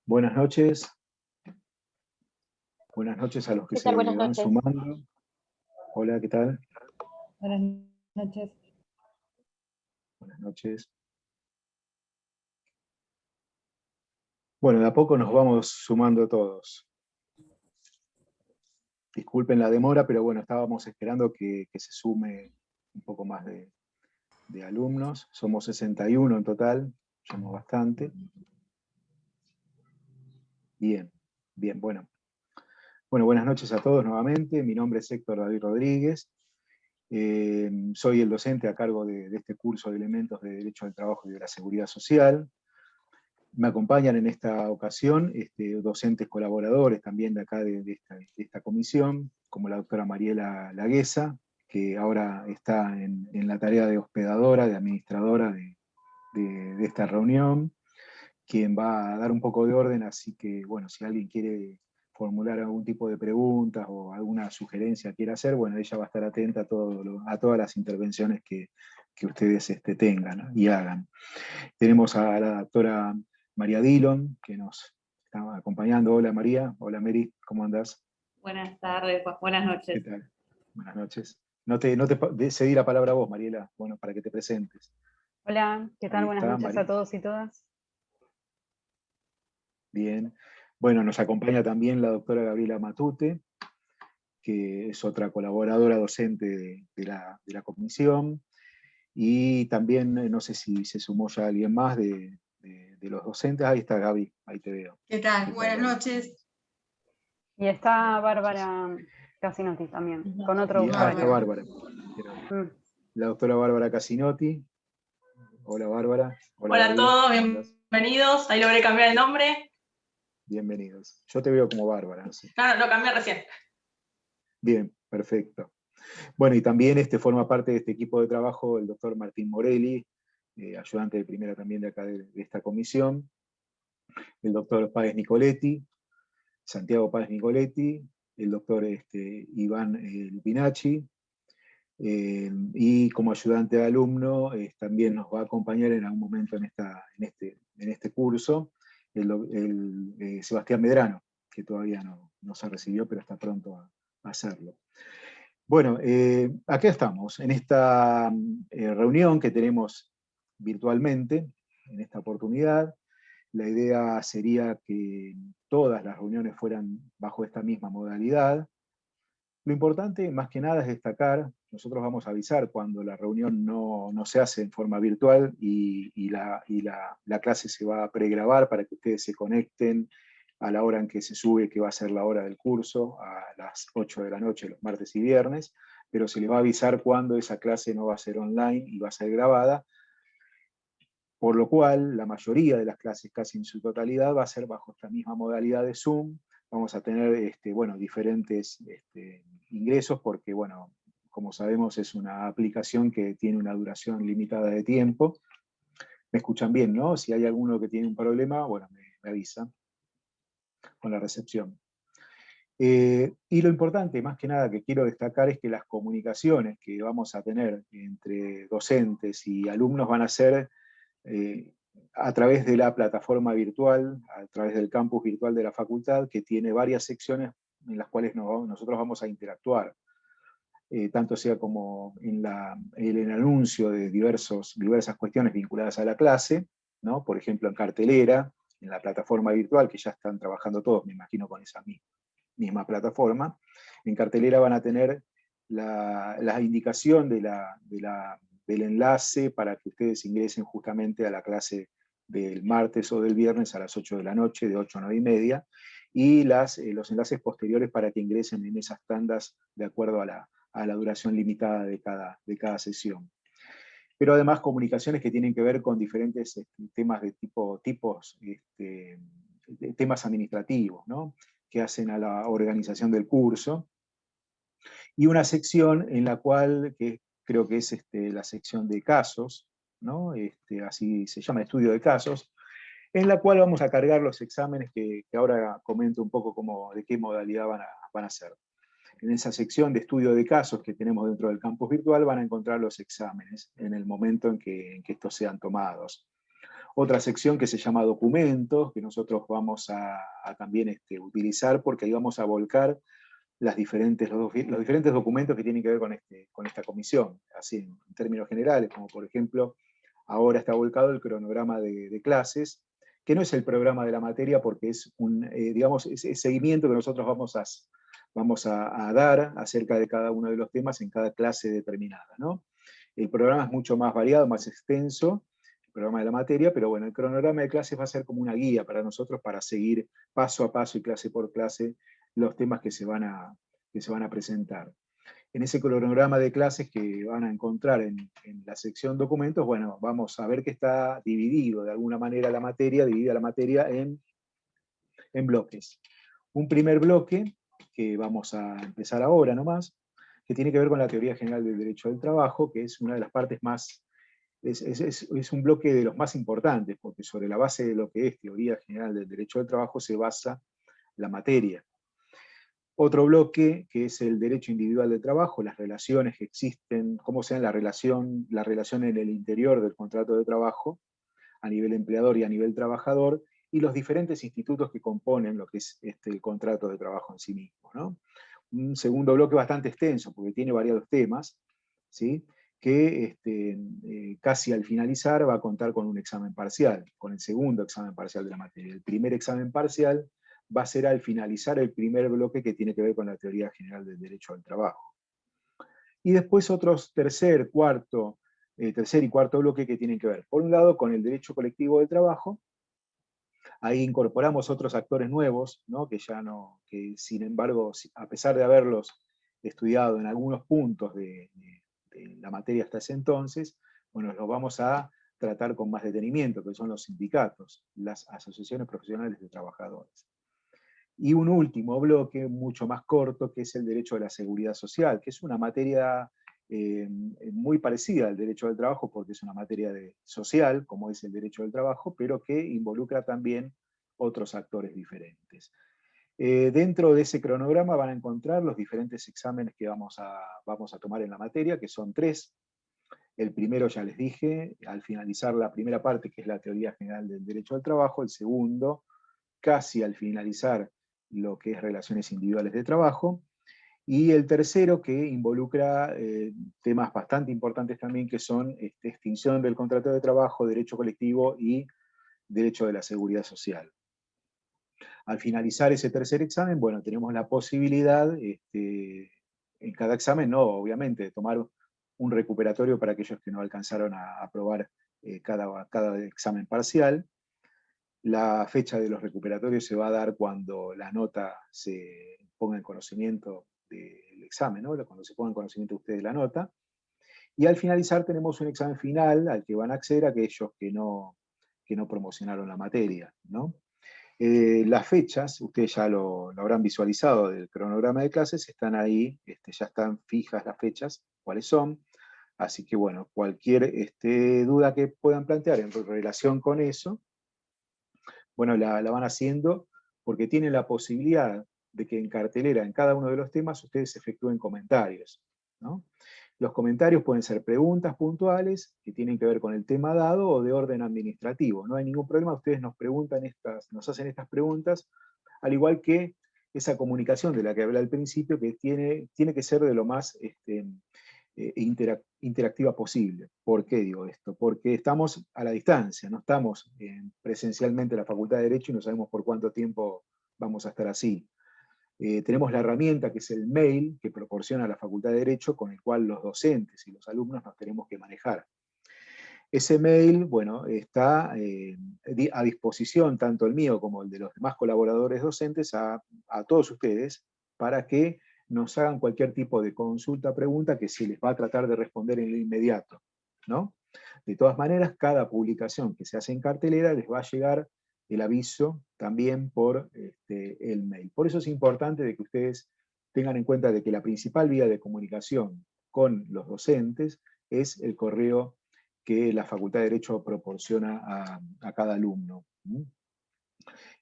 Buenas noches. Buenas noches a los que ¿Qué tal? se Buenas van noches. sumando. Hola, ¿qué tal? Buenas noches. Buenas noches. Bueno, de a poco nos vamos sumando todos. Disculpen la demora, pero bueno, estábamos esperando que se sume un poco más de alumnos. Somos 61 en total, somos bastante. Bien, bien, bueno. Bueno, buenas noches a todos nuevamente. Mi nombre es Héctor David Rodríguez. Soy el docente a cargo de este curso de elementos de Derecho al Trabajo y de la Seguridad Social. Me acompañan en esta ocasión docentes colaboradores también de acá de esta comisión, como la doctora Mariela Laguesa, que ahora está en la tarea de hospedadora, de administradora de esta reunión, quien va a dar un poco de orden, así que, bueno, si alguien quiere formular algún tipo de preguntas o alguna sugerencia quiera hacer, bueno, ella va a estar atenta a todas las intervenciones que ustedes tengan, ¿no? Y hagan. Tenemos a la doctora María Dillon, que nos está acompañando. Hola María, hola Mary, ¿cómo andás? Buenas tardes, buenas ¿Qué noches. tal? Buenas noches. No te cedí la palabra a vos, Mariela, bueno, para que te presentes. Hola, ¿qué tal? Ahí Buenas está, noches María. a todos y todas. Bien. Bueno, nos acompaña también la doctora Gabriela Matute, que es otra colaboradora docente de la comisión. Y también, no sé si se sumó ya alguien más de los docentes. Ahí está Gaby, ahí te veo. ¿Qué tal? ¿Qué tal, Buenas Gaby? noches. Y está Bárbara Casinotti también, con otro Y, está usuario. Bárbara. La doctora Bárbara Casinotti. Hola Bárbara. Hola a Gaby. todos, ¿Cómo andás? bienvenidos. Ahí logré cambiar el nombre. Bienvenidos. Yo te veo como Bárbara. No sé. No, lo cambié recién. Bien, perfecto. Bueno, y también forma parte de este equipo de trabajo el doctor Martín Morelli, ayudante de primera también de acá de esta comisión, el doctor Páez Nicoletti, Santiago Páez Nicoletti, el doctor Iván Lupinacci, y como ayudante de alumno también nos va a acompañar en algún momento en este curso el Sebastián Medrano, que todavía no se recibió, pero está pronto a hacerlo. Bueno, aquí estamos, en esta reunión que tenemos virtualmente, en esta oportunidad. La idea sería que todas las reuniones fueran bajo esta misma modalidad. Lo importante, más que nada, es destacar, nosotros vamos a avisar cuando la reunión no se hace en forma virtual y la clase se va a pregrabar para que ustedes se conecten a la hora en que se sube, que va a ser la hora del curso, a las 8 de la noche, los martes y viernes, pero se les va a avisar cuando esa clase no va a ser online y va a ser grabada, por lo cual la mayoría de las clases, casi en su totalidad, va a ser bajo esta misma modalidad de Zoom. Vamos a tener diferentes ingresos porque, bueno, como sabemos, es una aplicación que tiene una duración limitada de tiempo. ¿Me escuchan bien, no? Si hay alguno que tiene un problema, bueno, me avisa con la recepción. Y lo importante, más que nada, que quiero destacar es que las comunicaciones que vamos a tener entre docentes y alumnos van a ser a través de la plataforma virtual, a través del campus virtual de la facultad, que tiene varias secciones en las cuales nosotros vamos a interactuar. Tanto sea como en el anuncio de diversas cuestiones vinculadas a la clase, ¿no? Por ejemplo, en cartelera, en la plataforma virtual, que ya están trabajando todos, me imagino, con esa misma plataforma. En cartelera van a tener la indicación del enlace para que ustedes ingresen justamente a la clase del martes o del viernes a las 8 de la noche, de 8 a 9 y media, y los enlaces posteriores para que ingresen en esas tandas de acuerdo a la duración limitada de cada sesión. Pero además comunicaciones que tienen que ver con diferentes temas de temas administrativos, ¿no? Que hacen a la organización del curso, y una sección en la cual, que creo que es la sección de casos, ¿no? Así se llama, estudio de casos, en la cual vamos a cargar los exámenes que ahora comento un poco de qué modalidad van a ser. En esa sección de estudio de casos que tenemos dentro del campus virtual van a encontrar los exámenes en el momento en que estos sean tomados. Otra sección que se llama documentos, que nosotros vamos a también utilizar, porque ahí vamos a volcar los diferentes documentos que tienen que ver con esta comisión, así en términos generales, como por ejemplo, ahora está volcado el cronograma de clases, que no es el programa de la materia, porque es digamos, es seguimiento que nosotros vamos a dar acerca de cada uno de los temas en cada clase determinada, ¿no? El programa es mucho más variado, más extenso, el programa de la materia, pero bueno, el cronograma de clases va a ser como una guía para nosotros para seguir paso a paso y clase por clase los temas que se van a presentar. En ese cronograma de clases que van a encontrar en la sección documentos, bueno, vamos a ver que está dividido de alguna manera divida la materia en bloques. Un primer bloque, que vamos a empezar ahora nomás, que tiene que ver con la teoría general del derecho del trabajo, que es una de las partes más, es un bloque de los más importantes, porque sobre la base de lo que es teoría general del derecho del trabajo se basa la materia. Otro bloque, que es el derecho individual del trabajo, las relaciones que existen, cómo se da la relación en el interior del contrato de trabajo, a nivel empleador y a nivel trabajador, y los diferentes institutos que componen lo que es el contrato de trabajo en sí mismo, ¿no? Un segundo bloque bastante extenso, porque tiene variados temas, ¿sí? Que casi al finalizar va a contar con un examen parcial, con el segundo examen parcial de la materia. El primer examen parcial va a ser al finalizar el primer bloque que tiene que ver con la teoría general del derecho al trabajo. Y después otros tercer y cuarto bloque que tienen que ver, por un lado, con el derecho colectivo del trabajo. Ahí incorporamos otros actores nuevos, ¿no? que sin embargo, a pesar de haberlos estudiado en algunos puntos de la materia hasta ese entonces, bueno, los vamos a tratar con más detenimiento, que son los sindicatos, las asociaciones profesionales de trabajadores. Y un último bloque, mucho más corto, que es el derecho de la seguridad social, que es una materia muy parecida al derecho del trabajo, porque es una materia social, como es el derecho del trabajo, pero que involucra también otros actores diferentes. Dentro de ese cronograma van a encontrar los diferentes exámenes que vamos a tomar en la materia, que son 3. El primero, ya les dije, al finalizar la primera parte, que es la teoría general del derecho al trabajo. El segundo, casi al finalizar lo que es relaciones individuales de trabajo. Y el tercero, que involucra temas bastante importantes también, que son extinción del contrato de trabajo, derecho colectivo y derecho de la seguridad social. Al finalizar ese tercer examen, bueno, tenemos la posibilidad, en cada examen, no, obviamente, de tomar un recuperatorio para aquellos que no alcanzaron a aprobar cada examen parcial. La fecha de los recuperatorios se va a dar cuando la nota se ponga en conocimiento del examen, ¿no? Cuando se ponga en conocimiento ustedes de la nota. Y al finalizar tenemos un examen final al que van a acceder aquellos que no promocionaron la materia, ¿no? Las fechas, ustedes ya lo habrán visualizado del cronograma de clases, están ahí, ya están fijas las fechas, cuáles son. Así que bueno, cualquier duda que puedan plantear en relación con eso, bueno, la van haciendo porque tienen la posibilidad de que en cartelera, en cada uno de los temas, ustedes efectúen comentarios, ¿no? Los comentarios pueden ser preguntas puntuales que tienen que ver con el tema dado o de orden administrativo. No hay ningún problema, ustedes nos hacen estas preguntas, al igual que esa comunicación de la que hablé al principio, que tiene que ser de lo más interactiva posible. ¿Por qué digo esto? Porque estamos a la distancia, no estamos presencialmente en la Facultad de Derecho y no sabemos por cuánto tiempo vamos a estar así. Tenemos la herramienta que es el mail que proporciona la Facultad de Derecho, con el cual los docentes y los alumnos nos tenemos que manejar. Ese mail, bueno, está a disposición, tanto el mío como el de los demás colaboradores docentes, a todos ustedes, para que nos hagan cualquier tipo de consulta, pregunta, que se les va a tratar de responder en lo inmediato, ¿no? De todas maneras, cada publicación que se hace en cartelera les va a llegar el aviso también por el mail. Por eso es importante de que ustedes tengan en cuenta de que la principal vía de comunicación con los docentes es el correo que la Facultad de Derecho proporciona a cada alumno.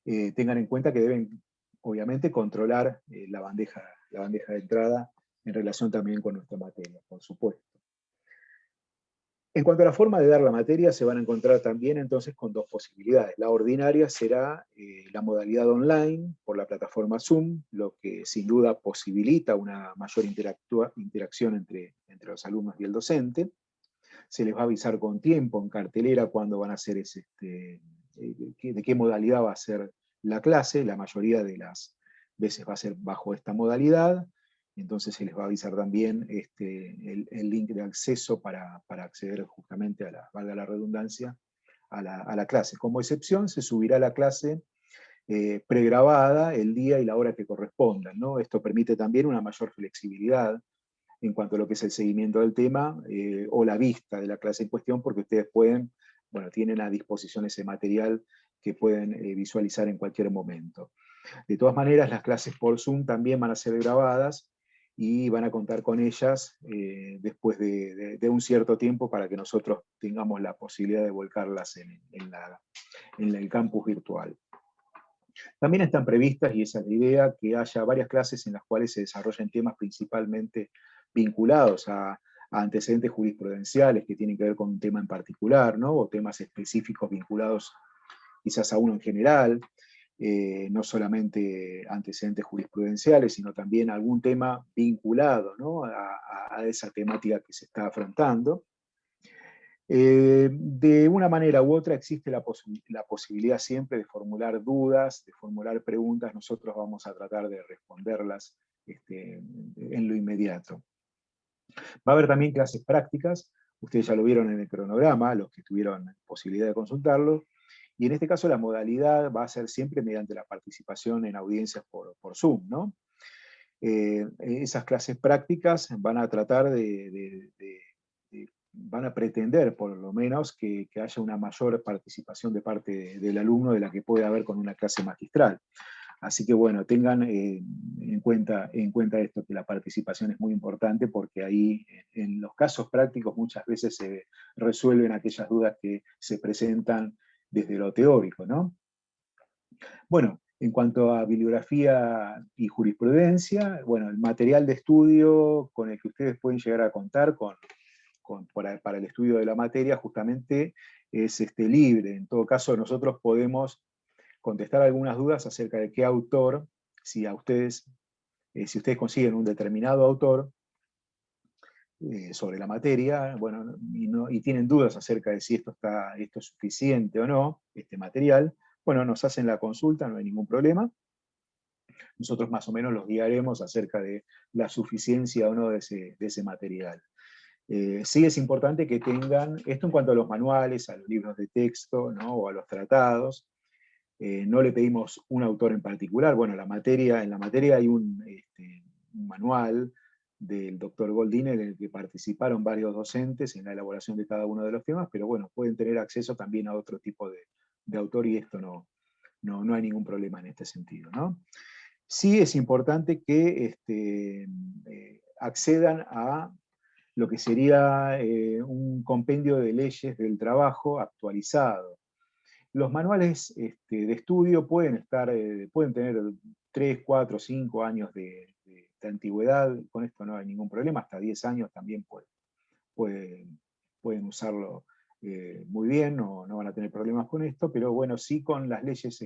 Tengan en cuenta que deben, obviamente, controlar la bandeja de entrada en relación también con nuestra materia, por supuesto. En cuanto a la forma de dar la materia, se van a encontrar también entonces con dos posibilidades. La ordinaria será la modalidad online por la plataforma Zoom, lo que sin duda posibilita una mayor interacción entre los alumnos y el docente. Se les va a avisar con tiempo, en cartelera, cuándo van a hacer de qué modalidad va a ser la clase. La mayoría de las veces va a ser bajo esta modalidad. Entonces se les va a avisar también el link de acceso para acceder justamente a valga la redundancia, a la clase. Como excepción, se subirá la clase pregrabada el día y la hora que correspondan, ¿no? Esto permite también una mayor flexibilidad en cuanto a lo que es el seguimiento del tema o la vista de la clase en cuestión, porque ustedes tienen a disposición ese material que pueden visualizar en cualquier momento. De todas maneras, las clases por Zoom también van a ser grabadas y van a contar con ellas después de un cierto tiempo para que nosotros tengamos la posibilidad de volcarlas en el campus virtual. También están previstas, y esa es la idea, que haya varias clases en las cuales se desarrollen temas principalmente vinculados a antecedentes jurisprudenciales que tienen que ver con un tema en particular, ¿no? O temas específicos vinculados quizás a uno en general. No solamente antecedentes jurisprudenciales, sino también algún tema vinculado, ¿no? a esa temática que se está afrontando. De una manera u otra existe la posibilidad siempre de formular dudas, de formular preguntas. Nosotros vamos a tratar de responderlas en lo inmediato. Va a haber también clases prácticas. Ustedes ya lo vieron en el cronograma, los que tuvieron posibilidad de consultarlo. Y en este caso la modalidad va a ser siempre mediante la participación en audiencias por Zoom, ¿no? Esas clases prácticas van a tratar van a pretender por lo menos que haya una mayor participación de parte del alumno de la que puede haber con una clase magistral. Así que bueno, tengan en cuenta esto, que la participación es muy importante, porque ahí en los casos prácticos muchas veces se resuelven aquellas dudas que se presentan desde lo teórico, ¿no? Bueno, en cuanto a bibliografía y jurisprudencia, bueno, el material de estudio con el que ustedes pueden llegar a contar para el estudio de la materia justamente es libre. En todo caso, nosotros podemos contestar algunas dudas acerca de qué autor, si ustedes consiguen un determinado autor sobre la materia, bueno, y tienen dudas acerca de si esto es suficiente o no, este material, bueno, nos hacen la consulta, no hay ningún problema. Nosotros más o menos los guiaremos acerca de la suficiencia o no de ese material. Sí es importante que tengan, esto en cuanto a los manuales, a los libros de texto, ¿no? O a los tratados. No le pedimos un autor en particular. Bueno, en la materia hay un manual del doctor Goldin en el que participaron varios docentes en la elaboración de cada uno de los temas, pero bueno, pueden tener acceso también a otro tipo de autor, y esto no hay ningún problema en este sentido, ¿no? Sí es importante que accedan a lo que sería un compendio de leyes del trabajo actualizado. Los manuales de estudio pueden tener 3, 4, 5 años de antigüedad. Con esto no hay ningún problema, hasta 10 años también pueden usarlo muy bien, no van a tener problemas con esto, pero bueno, sí con las leyes,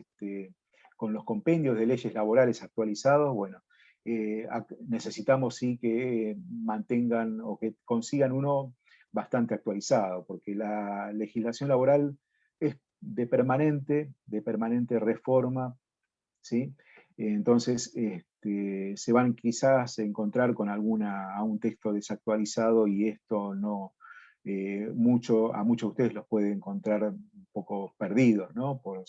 con los compendios de leyes laborales actualizados, bueno, necesitamos sí que mantengan o que consigan uno bastante actualizado, porque la legislación laboral es de permanente reforma, ¿sí? Entonces se van quizás a encontrar con un texto desactualizado, y esto no, a muchos de ustedes los puede encontrar un poco perdidos, ¿no? Por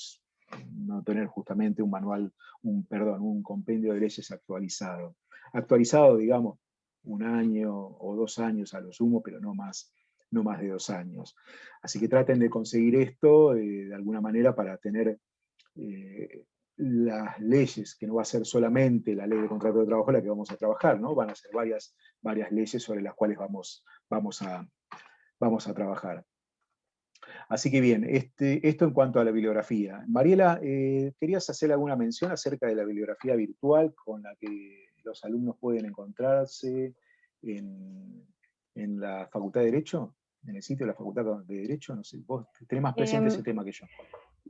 no tener justamente un compendio de leyes actualizado. Actualizado, digamos, 1 año o 2 años a lo sumo, pero no más de 2 años. Así que traten de conseguir esto de alguna manera para tener las leyes, que no va a ser solamente la ley de contrato de trabajo la que vamos a trabajar, ¿no? Van a ser varias leyes sobre las cuales vamos a trabajar. Así que bien, esto en cuanto a la bibliografía. Mariela, ¿querías hacer alguna mención acerca de la bibliografía virtual con la que los alumnos pueden encontrarse en la Facultad de Derecho? en el sitio de la Facultad de Derecho? No sé, vos tenés más presente ese tema que yo.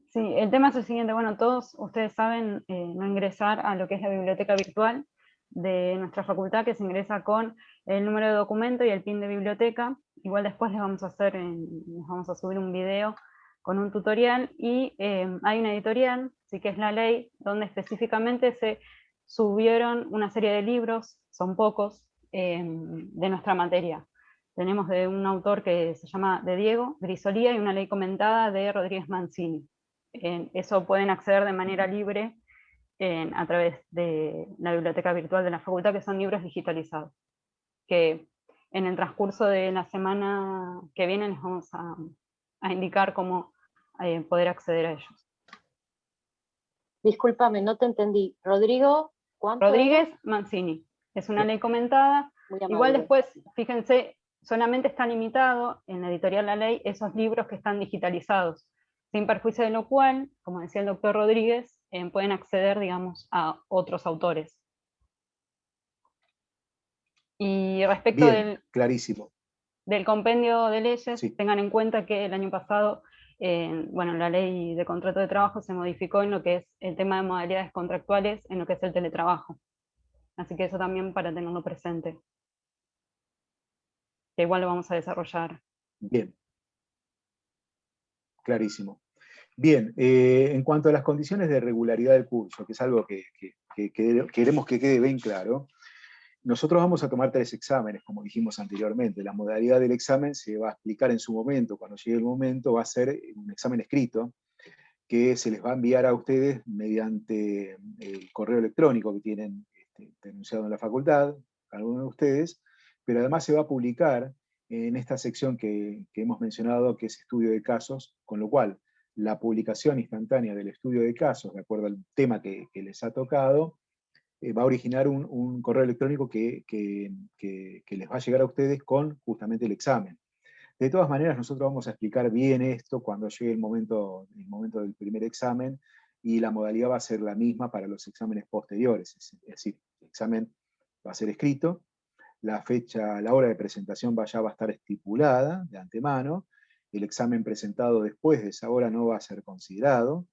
Sí, el tema es el siguiente. Bueno, todos ustedes saben no ingresar a lo que es la biblioteca virtual de nuestra facultad, que se ingresa con el número de documento y el PIN de biblioteca. Igual después les vamos a subir un video con un tutorial, y hay una editorial, sí, que es La Ley, donde específicamente se subieron una serie de libros, son pocos, de nuestra materia. Tenemos de un autor que se llama de Diego Grisolía y una ley comentada de Rodríguez Mancini. Eso pueden acceder de manera libre a través de la biblioteca virtual de la facultad, que son libros digitalizados, que en el transcurso de la semana que viene les vamos a indicar cómo poder acceder a ellos. Discúlpame, no te entendí. Rodrigo, ¿cuánto? Rodríguez Mancini. Es una ley comentada. Muy amable. Igual después, fíjense, solamente está limitado en la editorial La Ley esos libros que están digitalizados, sin perjuicio de lo cual, como decía el doctor Rodríguez, pueden acceder, digamos, a otros autores. Y respecto Bien, clarísimo. del compendio de leyes, Sí. tengan en cuenta que el año pasado, bueno, la ley de contrato de trabajo se modificó en lo que es el tema de modalidades contractuales, en lo que es el teletrabajo. Así que eso también para tenerlo presente, que igual lo vamos a desarrollar. Bien. Clarísimo. Bien, en cuanto a las condiciones de regularidad del curso, que es algo que queremos que quede bien claro, nosotros vamos a tomar 3 exámenes, como dijimos anteriormente. La modalidad del examen se va a explicar en su momento, cuando llegue el momento, va a ser un examen escrito, que se les va a enviar a ustedes mediante el correo electrónico que tienen denunciado en la facultad, algunos de ustedes, pero además se va a publicar en esta sección que hemos mencionado, que es estudio de casos, con lo cual la publicación instantánea del estudio de casos, de acuerdo al tema que les ha tocado, va a originar un correo electrónico que les va a llegar a ustedes con justamente el examen. De todas maneras, nosotros vamos a explicar bien esto cuando llegue el momento del primer examen, y la modalidad va a ser la misma para los exámenes posteriores. Es decir, el examen va a ser escrito, la fecha, la hora de presentación ya va a estar estipulada de antemano, el examen presentado después de esa hora no va a ser considerado,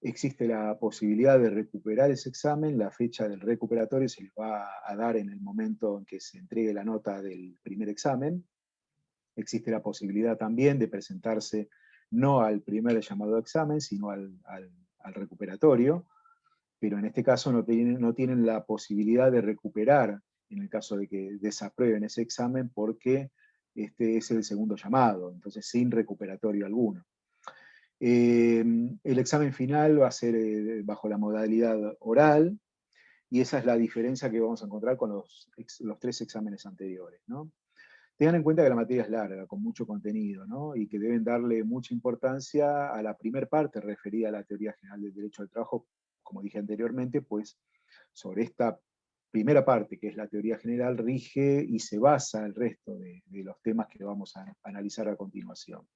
existe la posibilidad de recuperar ese examen, la fecha del recuperatorio se les va a dar en el momento en que se entregue la nota del primer examen. Existe la posibilidad también de presentarse no al primer llamado a examen, sino al recuperatorio, pero en este caso no tienen la posibilidad de recuperar en el caso de que desaprueben ese examen, porque este es el segundo llamado, entonces sin recuperatorio alguno. El examen final va a ser bajo la modalidad oral, y esa es la diferencia que vamos a encontrar con los 3 exámenes anteriores, ¿no? Tengan en cuenta que la materia es larga, con mucho contenido, ¿no? Y que deben darle mucha importancia a la primera parte referida a la teoría general del derecho del trabajo, como dije anteriormente, pues sobre esta primera parte, que es la teoría general, rige y se basa el resto de los temas que vamos a analizar a continuación.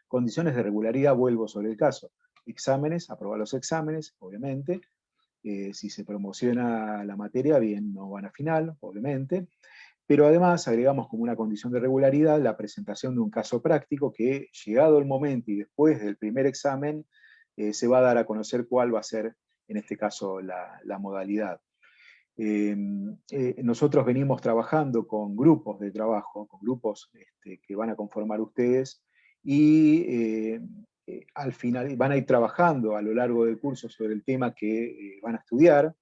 Condiciones de regularidad, vuelvo sobre el caso. Exámenes, aprobar los exámenes, obviamente. Si se promociona la materia, bien, no van a final, obviamente. Pero además agregamos como una condición de regularidad la presentación de un caso práctico que, llegado el momento y después del primer examen, se va a dar a conocer cuál va a ser, en este caso, la modalidad. Nosotros venimos trabajando con grupos de trabajo, con grupos que van a conformar ustedes, y al final van a ir trabajando a lo largo del curso sobre el tema que van a estudiar,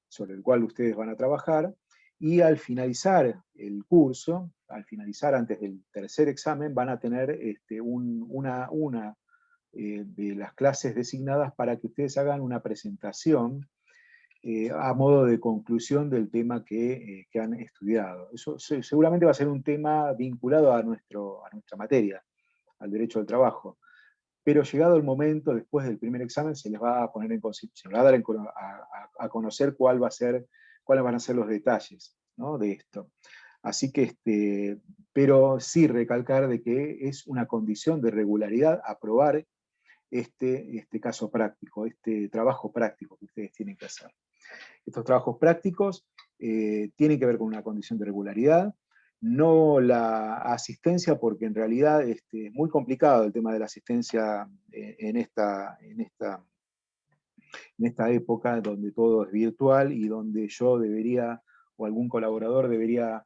sobre el cual ustedes van a trabajar, y al finalizar el curso, al finalizar antes del tercer examen, van a tener una de las clases designadas para que ustedes hagan una presentación a modo de conclusión del tema que han estudiado. Eso seguramente va a ser un tema vinculado a nuestra materia, al derecho del trabajo. Pero llegado el momento, después del primer examen, se les va a poner se les va a dar a conocer cuáles van a ser los detalles, ¿no?, de esto. Así que, pero sí recalcar de que es una condición de regularidad aprobar este caso práctico, este trabajo práctico que ustedes tienen que hacer. Estos trabajos prácticos tienen que ver con una condición de regularidad. no la asistencia, porque en realidad es muy complicado el tema de la asistencia en esta época donde todo es virtual y donde yo debería, o algún colaborador debería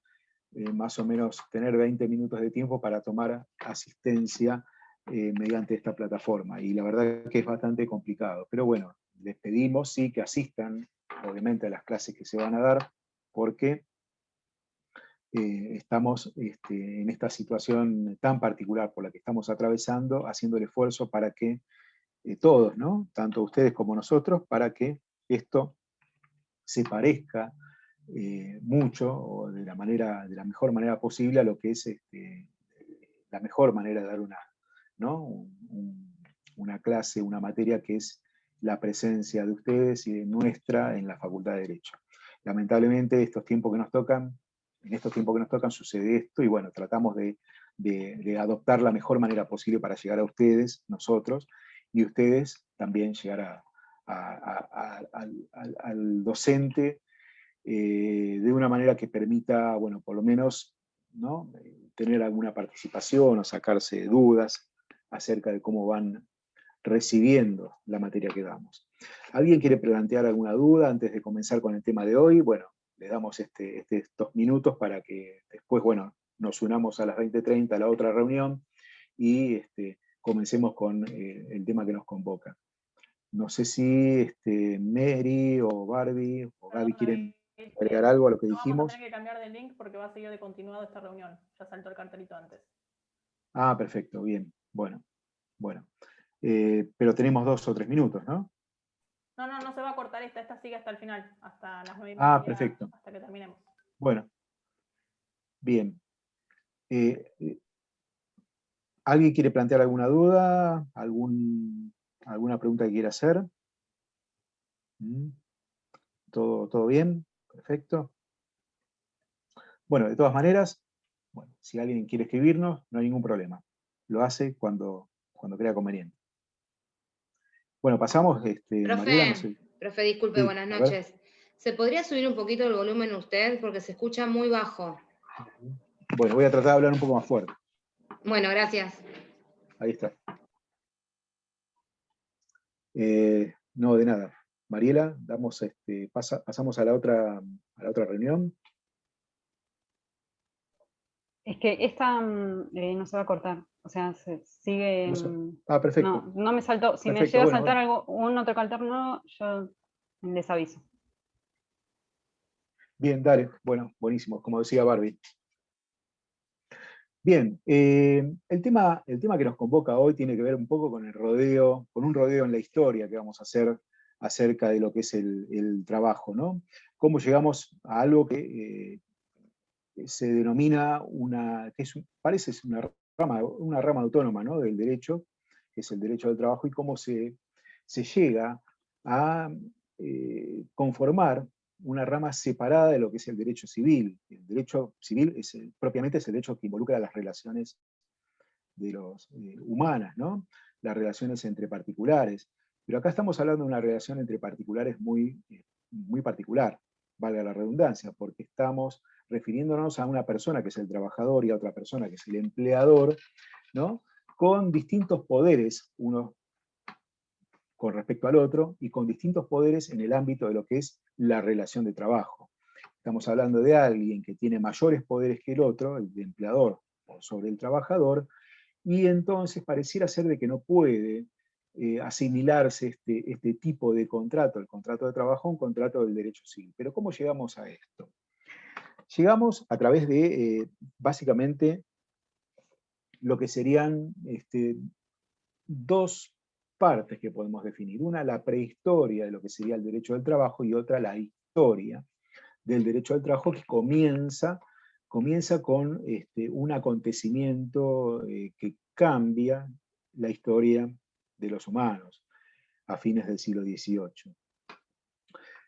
más o menos tener 20 minutos de tiempo para tomar asistencia mediante esta plataforma. Y la verdad que es bastante complicado. Pero bueno, les pedimos sí que asistan, obviamente, a las clases que se van a dar, porque estamos en esta situación tan particular por la que estamos atravesando, haciendo el esfuerzo para que todos, ¿no? Tanto ustedes como nosotros, para que esto se parezca mucho, o de la mejor manera posible, a lo que es la mejor manera de dar ¿no? una clase, una materia que es la presencia de ustedes y de nuestra en la Facultad de Derecho. Lamentablemente, en estos tiempos que nos tocan sucede esto, y bueno, tratamos de adoptar la mejor manera posible para llegar a ustedes, nosotros, y ustedes también llegar al docente de una manera que permita, bueno, por lo menos, ¿no? Tener alguna participación o sacarse dudas acerca de cómo van recibiendo la materia que damos. ¿Alguien quiere plantear alguna duda antes de comenzar con el tema de hoy? Bueno, le damos estos minutos para que después, bueno, nos unamos a las 20:30 a la otra reunión y comencemos con el tema que nos convoca. No sé si Mary o Barbie o Gaby quieren agregar algo a lo que dijimos. Vamos a tener que cambiar de link porque va a seguir de continuado esta reunión. Ya saltó el cartelito antes. Ah, perfecto, bien. Bueno. Pero tenemos 2 o 3 minutos, ¿no? No se va a cortar esta sigue hasta el final, hasta las 9:30. Ah, perfecto. Hasta que terminemos. Bueno, bien. ¿Alguien quiere plantear alguna duda? ¿Alguna pregunta que quiera hacer? ¿Todo bien? Perfecto. Bueno, de todas maneras, bueno, si alguien quiere escribirnos, no hay ningún problema. Lo hace cuando crea conveniente. Bueno, pasamos, Mariela, no sé. Profe, disculpe, Sí, buenas a ver. noches. ¿Se podría subir un poquito el volumen usted? Porque se escucha muy bajo. Bueno, voy a tratar de hablar un poco más fuerte. Bueno, gracias. Ahí está. No, de nada. Mariela, pasamos a la otra reunión. Es que esta no se va a cortar, o sea, sigue... No sé. Ah, perfecto. No me saltó. Si Perfecto, me llega a bueno, saltar un otro cartel nuevo, yo les aviso. Bien, dale. Bueno, buenísimo, como decía Barbie. Bien, el tema que nos convoca hoy tiene que ver un poco con un rodeo en la historia que vamos a hacer acerca de lo que es el trabajo, ¿no? Cómo llegamos a algo que se denomina parece una rama autónoma, ¿no? Del derecho, que es el derecho al trabajo, y cómo se llega a conformar una rama separada de lo que es el derecho civil. El derecho civil propiamente es el derecho que involucra las relaciones humanas, ¿no? Las relaciones entre particulares. Pero acá estamos hablando de una relación entre particulares muy particular, valga la redundancia, porque estamos refiriéndonos a una persona que es el trabajador y a otra persona que es el empleador, ¿no? Con distintos poderes, uno con respecto al otro, y con distintos poderes en el ámbito de lo que es la relación de trabajo. Estamos hablando de alguien que tiene mayores poderes que el otro, el empleador, sobre el trabajador, y entonces pareciera ser de que no puede asimilarse este tipo de contrato, el contrato de trabajo, a un contrato del derecho civil. Pero ¿cómo llegamos a esto? Llegamos a través de, básicamente, lo que serían dos partes que podemos definir. Una, la prehistoria de lo que sería el derecho del trabajo, y otra, la historia del derecho al trabajo, que comienza con un acontecimiento que cambia la historia de los humanos a fines del siglo XVIII.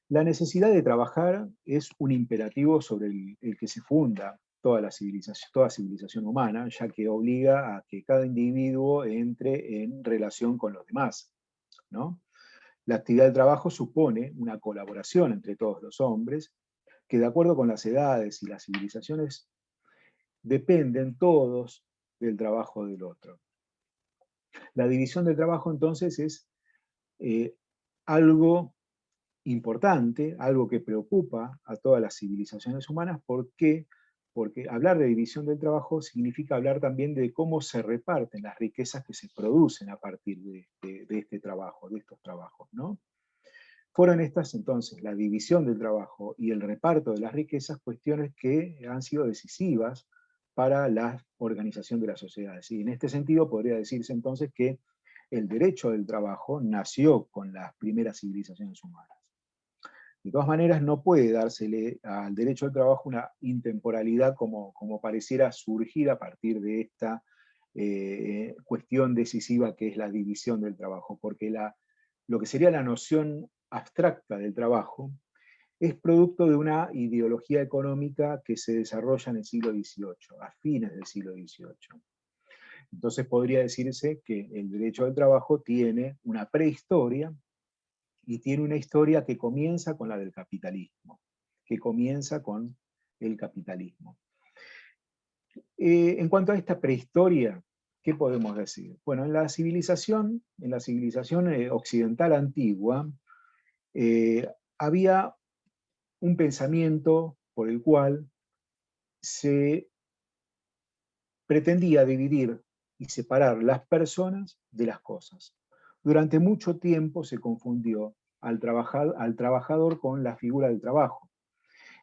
La necesidad de trabajar es un imperativo sobre el que se funda toda civilización humana, ya que obliga a que cada individuo entre en relación con los demás, ¿no? La actividad del trabajo supone una colaboración entre todos los hombres, que de acuerdo con las edades y las civilizaciones dependen todos del trabajo del otro. La división del trabajo entonces es algo importante, algo que preocupa a todas las civilizaciones humanas. ¿Por qué? Porque hablar de división del trabajo significa hablar también de cómo se reparten las riquezas que se producen a partir de este trabajo, de estos trabajos, ¿no? Fueron estas entonces, la división del trabajo y el reparto de las riquezas, cuestiones que han sido decisivas para la organización de las sociedades. Y en este sentido podría decirse entonces que el derecho del trabajo nació con las primeras civilizaciones humanas. De todas maneras, no puede dársele al derecho al trabajo una intemporalidad como pareciera surgir a partir de esta cuestión decisiva que es la división del trabajo, porque lo que sería la noción abstracta del trabajo es producto de una ideología económica que se desarrolla en el siglo XVIII, a fines del siglo XVIII. Entonces podría decirse que el derecho al trabajo tiene una prehistoria y tiene una historia que comienza con la del capitalismo, que comienza con el capitalismo. En cuanto a esta prehistoria, ¿qué podemos decir? Bueno, en la civilización occidental antigua, había un pensamiento por el cual se pretendía dividir y separar las personas de las cosas. Durante mucho tiempo se confundió al trabajador con la figura del trabajo.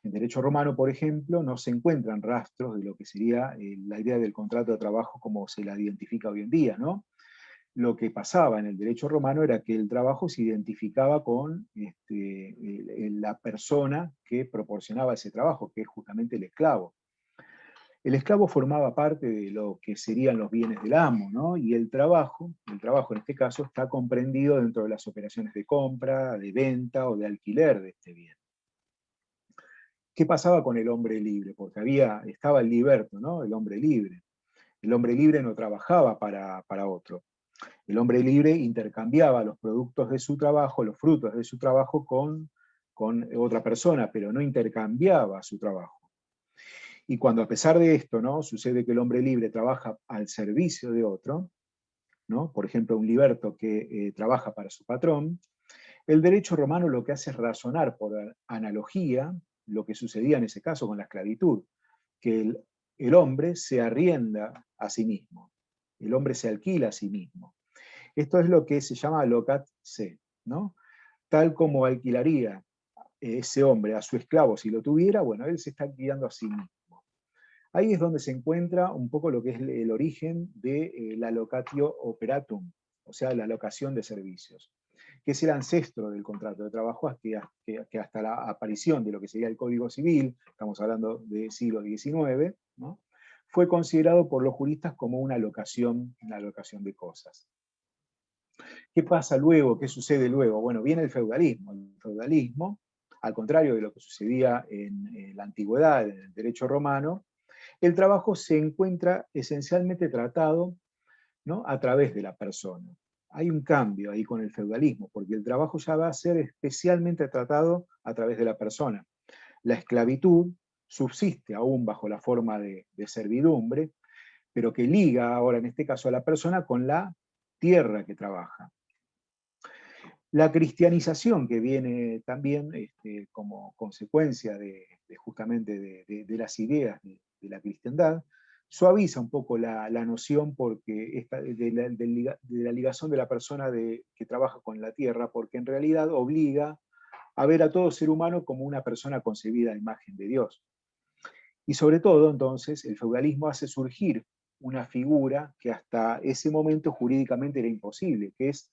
En derecho romano, por ejemplo, no se encuentran rastros de lo que sería la idea del contrato de trabajo como se la identifica hoy en día, ¿no? Lo que pasaba en el derecho romano era que el trabajo se identificaba con la persona que proporcionaba ese trabajo, que es justamente el esclavo. El esclavo formaba parte de lo que serían los bienes del amo, ¿no? Y el trabajo en este caso está comprendido dentro de las operaciones de compra, de venta o de alquiler de este bien. ¿Qué pasaba con el hombre libre? Porque estaba el liberto, ¿no? El hombre libre. El hombre libre no trabajaba para otro. El hombre libre intercambiaba los productos de su trabajo, los frutos de su trabajo con otra persona, pero no intercambiaba su trabajo. Y cuando a pesar de esto, ¿no? Sucede que el hombre libre trabaja al servicio de otro, ¿no? Por ejemplo, un liberto que trabaja para su patrón, el derecho romano lo que hace es razonar por analogía lo que sucedía en ese caso con la esclavitud, que el hombre se arrienda a sí mismo, el hombre se alquila a sí mismo. Esto es lo que se llama locat se, ¿no? Tal como alquilaría ese hombre a su esclavo si lo tuviera, bueno, él se está alquilando a sí mismo. Ahí es donde se encuentra un poco lo que es el origen de la locatio operatum, o sea, la locación de servicios, que es el ancestro del contrato de trabajo que hasta la aparición de lo que sería el Código Civil, estamos hablando del siglo XIX, ¿no? Fue considerado por los juristas como una locación de cosas. ¿Qué pasa luego? ¿Qué sucede luego? Bueno, viene el feudalismo. El feudalismo, al contrario de lo que sucedía en la antigüedad, en el derecho romano, el trabajo se encuentra esencialmente tratado, ¿no? A través de la persona. Hay un cambio ahí con el feudalismo, porque el trabajo ya va a ser especialmente tratado a través de la persona. La esclavitud subsiste aún bajo la forma de servidumbre, pero que liga ahora en este caso a la persona con la tierra que trabaja. La cristianización que viene también como consecuencia justamente de las ideas de la cristiandad, suaviza un poco la noción porque de la ligación de la persona que trabaja con la tierra, porque en realidad obliga a ver a todo ser humano como una persona concebida a imagen de Dios. Y sobre todo, entonces, el feudalismo hace surgir una figura que hasta ese momento jurídicamente era imposible, que es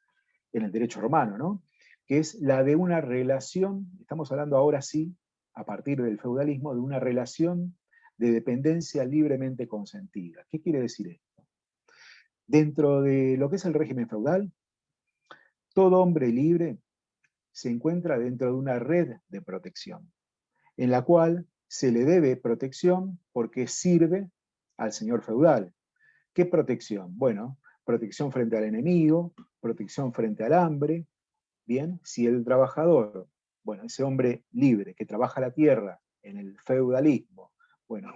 en el derecho romano, ¿no? Que es la de una relación, estamos hablando ahora sí, a partir del feudalismo, de una relación de dependencia libremente consentida. ¿Qué quiere decir esto? Dentro de lo que es el régimen feudal, todo hombre libre se encuentra dentro de una red de protección, en la cual se le debe protección porque sirve al señor feudal. ¿Qué protección? Bueno, protección frente al enemigo, protección frente al hambre. Bien, si el trabajador, bueno, ese hombre libre que trabaja la tierra en el feudalismo, bueno,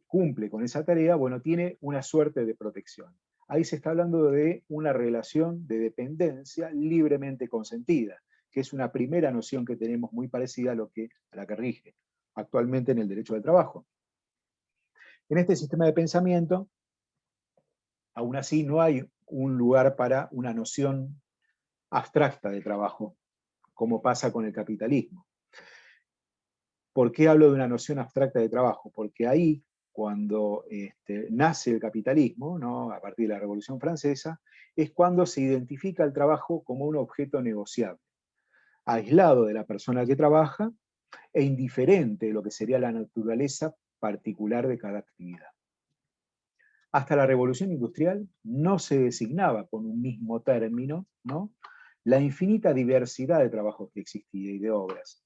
cumple con esa tarea, bueno, tiene una suerte de protección. Ahí se está hablando de una relación de dependencia libremente consentida, que es una primera noción que tenemos muy parecida a la que rige actualmente en el derecho del trabajo. En este sistema de pensamiento, aún así, no hay un lugar para una noción abstracta de trabajo, como pasa con el capitalismo. ¿Por qué hablo de una noción abstracta de trabajo? Porque ahí, cuando nace el capitalismo, ¿no? A partir de la Revolución Francesa, es cuando se identifica el trabajo como un objeto negociable, aislado de la persona que trabaja e indiferente de lo que sería la naturaleza particular de cada actividad. Hasta la Revolución Industrial no se designaba con un mismo término, ¿no?, la infinita diversidad de trabajos que existía y de obras.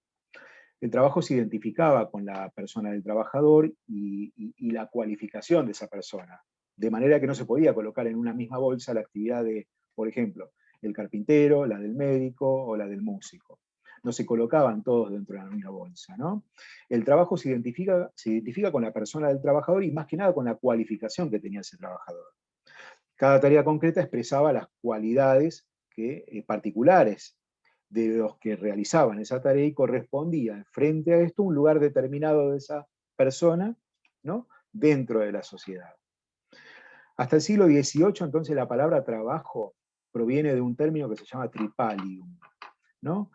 El trabajo se identificaba con la persona del trabajador y la cualificación de esa persona, de manera que no se podía colocar en una misma bolsa la actividad de, por ejemplo, el carpintero, la del médico o la del músico. No se colocaban todos dentro de la misma bolsa, ¿no? El trabajo se identifica con la persona del trabajador y más que nada con la cualificación que tenía ese trabajador. Cada tarea concreta expresaba las cualidades particulares de los que realizaban esa tarea y correspondía frente a esto un lugar determinado de esa persona, ¿no?, dentro de la sociedad. Hasta el siglo XVIII, entonces, la palabra trabajo proviene de un término que se llama tripalium, ¿no?,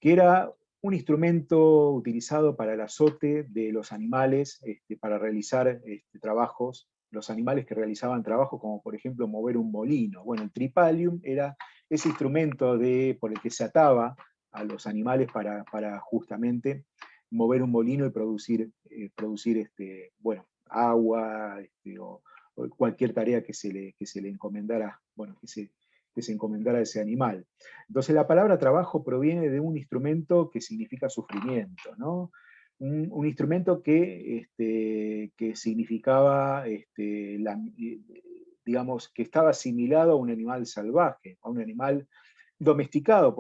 que era un instrumento utilizado para el azote de los animales, para realizar trabajos, los animales que realizaban trabajos como por ejemplo mover un molino. Bueno, el tripalium era ese instrumento por el que se ataba a los animales para justamente mover un molino y producir bueno, agua, o cualquier tarea que se le encomendara, bueno, que se encomendara a ese animal. Entonces la palabra trabajo proviene de un instrumento que significa sufrimiento, ¿no? Un instrumento que significaba, digamos, que estaba asimilado a un animal salvaje, a un animal domesticado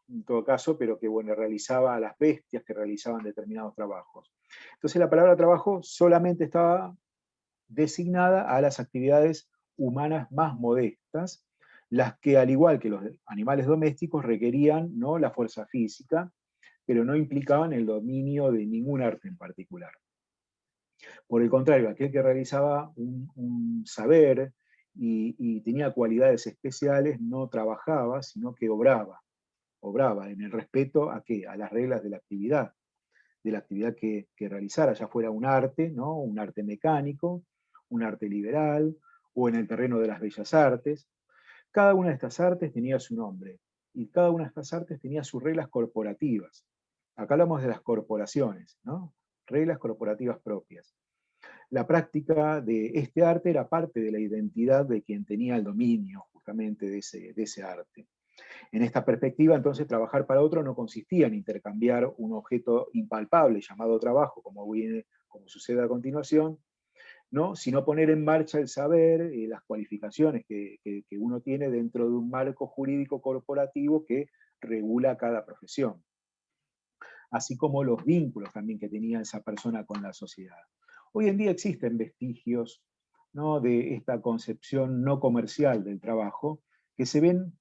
en todo caso, pero que, bueno, realizaba a las bestias que realizaban determinados trabajos. Entonces la palabra trabajo solamente estaba designada a las actividades humanas más modestas, las que, al igual que los animales domésticos, requerían, ¿no?, la fuerza física, pero no implicaban el dominio de ningún arte en particular. Por el contrario, aquel que realizaba un saber y tenía cualidades especiales no trabajaba, sino que obraba en el respeto a ¿qué? A las reglas de la actividad que realizara, ya fuera un arte, ¿no?, un arte mecánico, un arte liberal, o en el terreno de las bellas artes. Cada una de estas artes tenía su nombre, y cada una de estas artes tenía sus reglas corporativas. Acá hablamos de las corporaciones, ¿no?, reglas corporativas propias. La práctica de este arte era parte de la identidad de quien tenía el dominio justamente de ese arte. En esta perspectiva, entonces, trabajar para otro no consistía en intercambiar un objeto impalpable llamado trabajo, como sucede a continuación, ¿no?, sino poner en marcha el saber y las cualificaciones que uno tiene dentro de un marco jurídico corporativo que regula cada profesión, así como los vínculos también que tenía esa persona con la sociedad. Hoy en día existen vestigios, ¿no?, de esta concepción no comercial del trabajo que se ven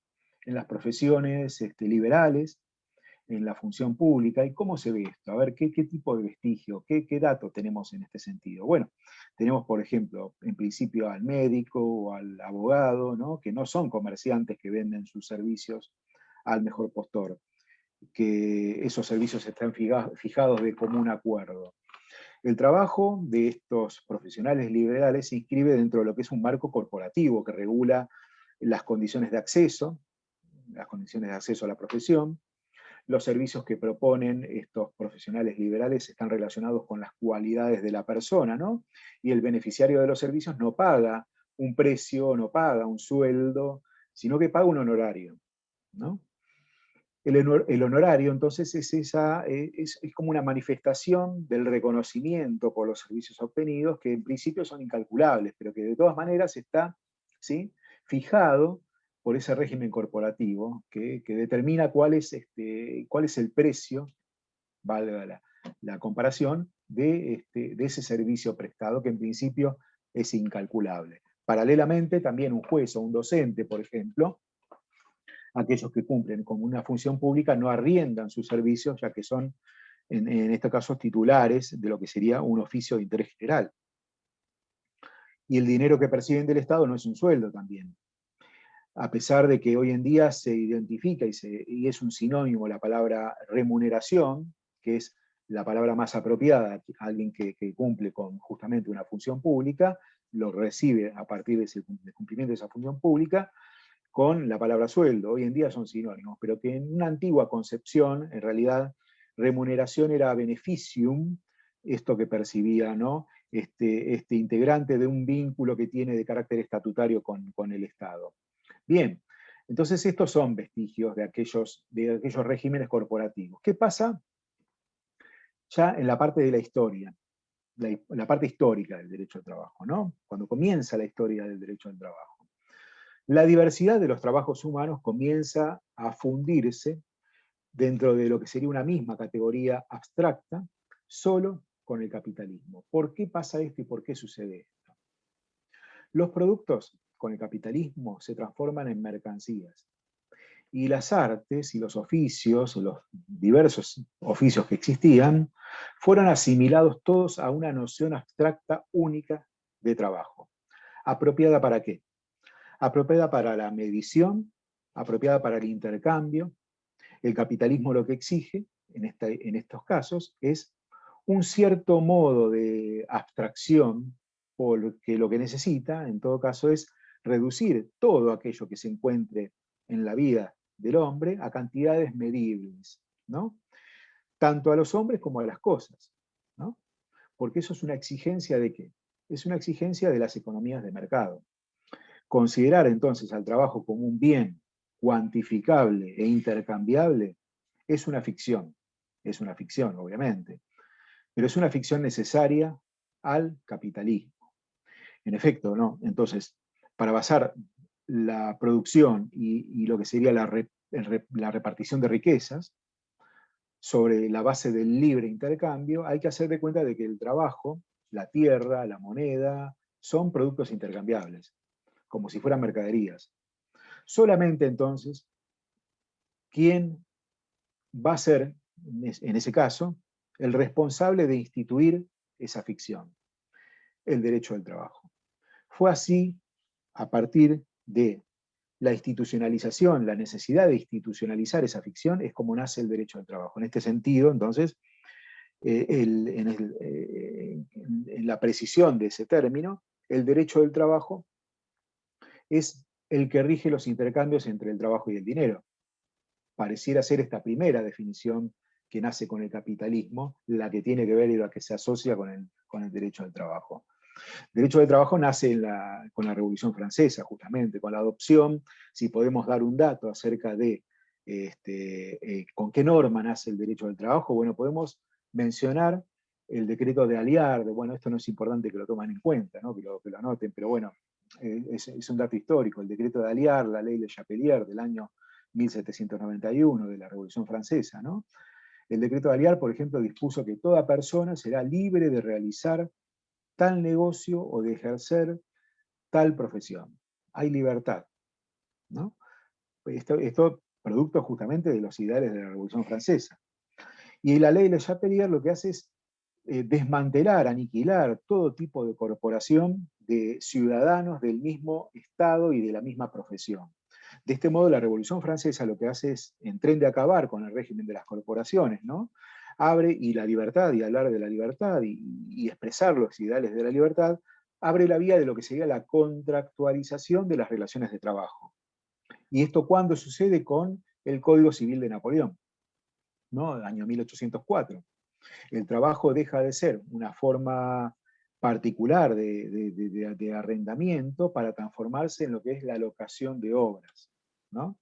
en las profesiones liberales, en la función pública. ¿Y cómo se ve esto? A ver, ¿qué tipo de vestigio, qué datos tenemos en este sentido? Bueno, tenemos, por ejemplo, en principio al médico o al abogado, ¿no?, que no son comerciantes que venden sus servicios al mejor postor, que esos servicios están fijados de común acuerdo. El trabajo de estos profesionales liberales se inscribe dentro de lo que es un marco corporativo que regula las condiciones de acceso a la profesión. Los servicios que proponen estos profesionales liberales están relacionados con las cualidades de la persona, ¿no? Y el beneficiario de los servicios no paga un precio, no paga un sueldo, sino que paga un honorario, ¿no? El honorario, entonces, es como una manifestación del reconocimiento por los servicios obtenidos, que en principio son incalculables, pero que de todas maneras está, ¿sí?, fijado por ese régimen corporativo que determina cuál es el precio, valga la comparación, de ese servicio prestado, que en principio es incalculable. Paralelamente, también un juez o un docente, por ejemplo, aquellos que cumplen con una función pública no arriendan sus servicios, ya que son, en estos casos, titulares de lo que sería un oficio de interés general. Y el dinero que perciben del Estado no es un sueldo también. A pesar de que hoy en día se identifica y es un sinónimo la palabra remuneración, que es la palabra más apropiada, alguien que cumple con justamente una función pública, lo recibe a partir del cumplimiento de esa función pública, con la palabra sueldo. Hoy en día son sinónimos, pero que en una antigua concepción, en realidad, remuneración era beneficium, esto que percibía, ¿no? Este integrante de un vínculo que tiene de carácter estatutario con el Estado. Bien, entonces estos son vestigios de aquellos regímenes corporativos. ¿Qué pasa ya en la parte de la historia? La parte histórica del derecho al trabajo, ¿no? Cuando comienza la historia del derecho al trabajo. La diversidad de los trabajos humanos comienza a fundirse dentro de lo que sería una misma categoría abstracta, solo con el capitalismo. ¿Por qué pasa esto y por qué sucede esto? Los productos con el capitalismo se transforman en mercancías. Y las artes y los oficios, los diversos oficios que existían, fueron asimilados todos a una noción abstracta única de trabajo. ¿Apropiada para qué? Apropiada para la medición, apropiada para el intercambio. El capitalismo lo que exige, en estos casos, es un cierto modo de abstracción, porque lo que necesita, en todo caso, es reducir todo aquello que se encuentre en la vida del hombre a cantidades medibles, ¿no? Tanto a los hombres como a las cosas, ¿no? Porque eso es una exigencia ¿de qué? Es una exigencia de las economías de mercado. Considerar entonces al trabajo como un bien cuantificable e intercambiable es una ficción obviamente, pero es una ficción necesaria al capitalismo. En efecto, ¿no? Entonces, para basar la producción y lo que sería la repartición de riquezas sobre la base del libre intercambio, hay que hacer de cuenta de que el trabajo, la tierra, la moneda, son productos intercambiables, como si fueran mercaderías. Solamente entonces, ¿quién va a ser, en ese caso, el responsable de instituir esa ficción? El derecho al trabajo. Fue así, a partir de la institucionalización, la necesidad de institucionalizar esa ficción, es como nace el derecho al trabajo. En este sentido, entonces, en la precisión de ese término, el derecho del trabajo es el que rige los intercambios entre el trabajo y el dinero. Pareciera ser esta primera definición que nace con el capitalismo, la que tiene que ver y la que se asocia con el derecho al trabajo. El derecho del trabajo nace con la Revolución Francesa, justamente, con la adopción, si podemos dar un dato acerca de con qué norma nace el derecho del trabajo, bueno, podemos mencionar el decreto de Alliard. Bueno, esto no es importante que lo tomen en cuenta, ¿no? que lo anoten, pero bueno, es un dato histórico. El decreto de Alliard, la ley de Chapelier del año 1791 de la Revolución Francesa, ¿no? El decreto de Alliard, por ejemplo, dispuso que toda persona será libre de realizar tal negocio o de ejercer tal profesión. Hay libertad, ¿no? Esto producto justamente de los ideales de la Revolución Francesa. Y la ley de Chapelier lo que hace es desmantelar, aniquilar todo tipo de corporación de ciudadanos del mismo Estado y de la misma profesión. De este modo, la Revolución Francesa lo que hace es, en tren de acabar con el régimen de las corporaciones, ¿no? Abre, y la libertad, y hablar de la libertad, y expresar los ideales de la libertad, abre la vía de lo que sería la contractualización de las relaciones de trabajo. ¿Y esto cuándo sucede? Con el Código Civil de Napoleón, ¿no? El año 1804. El trabajo deja de ser una forma particular de arrendamiento para transformarse en lo que es la locación de obras, ¿no?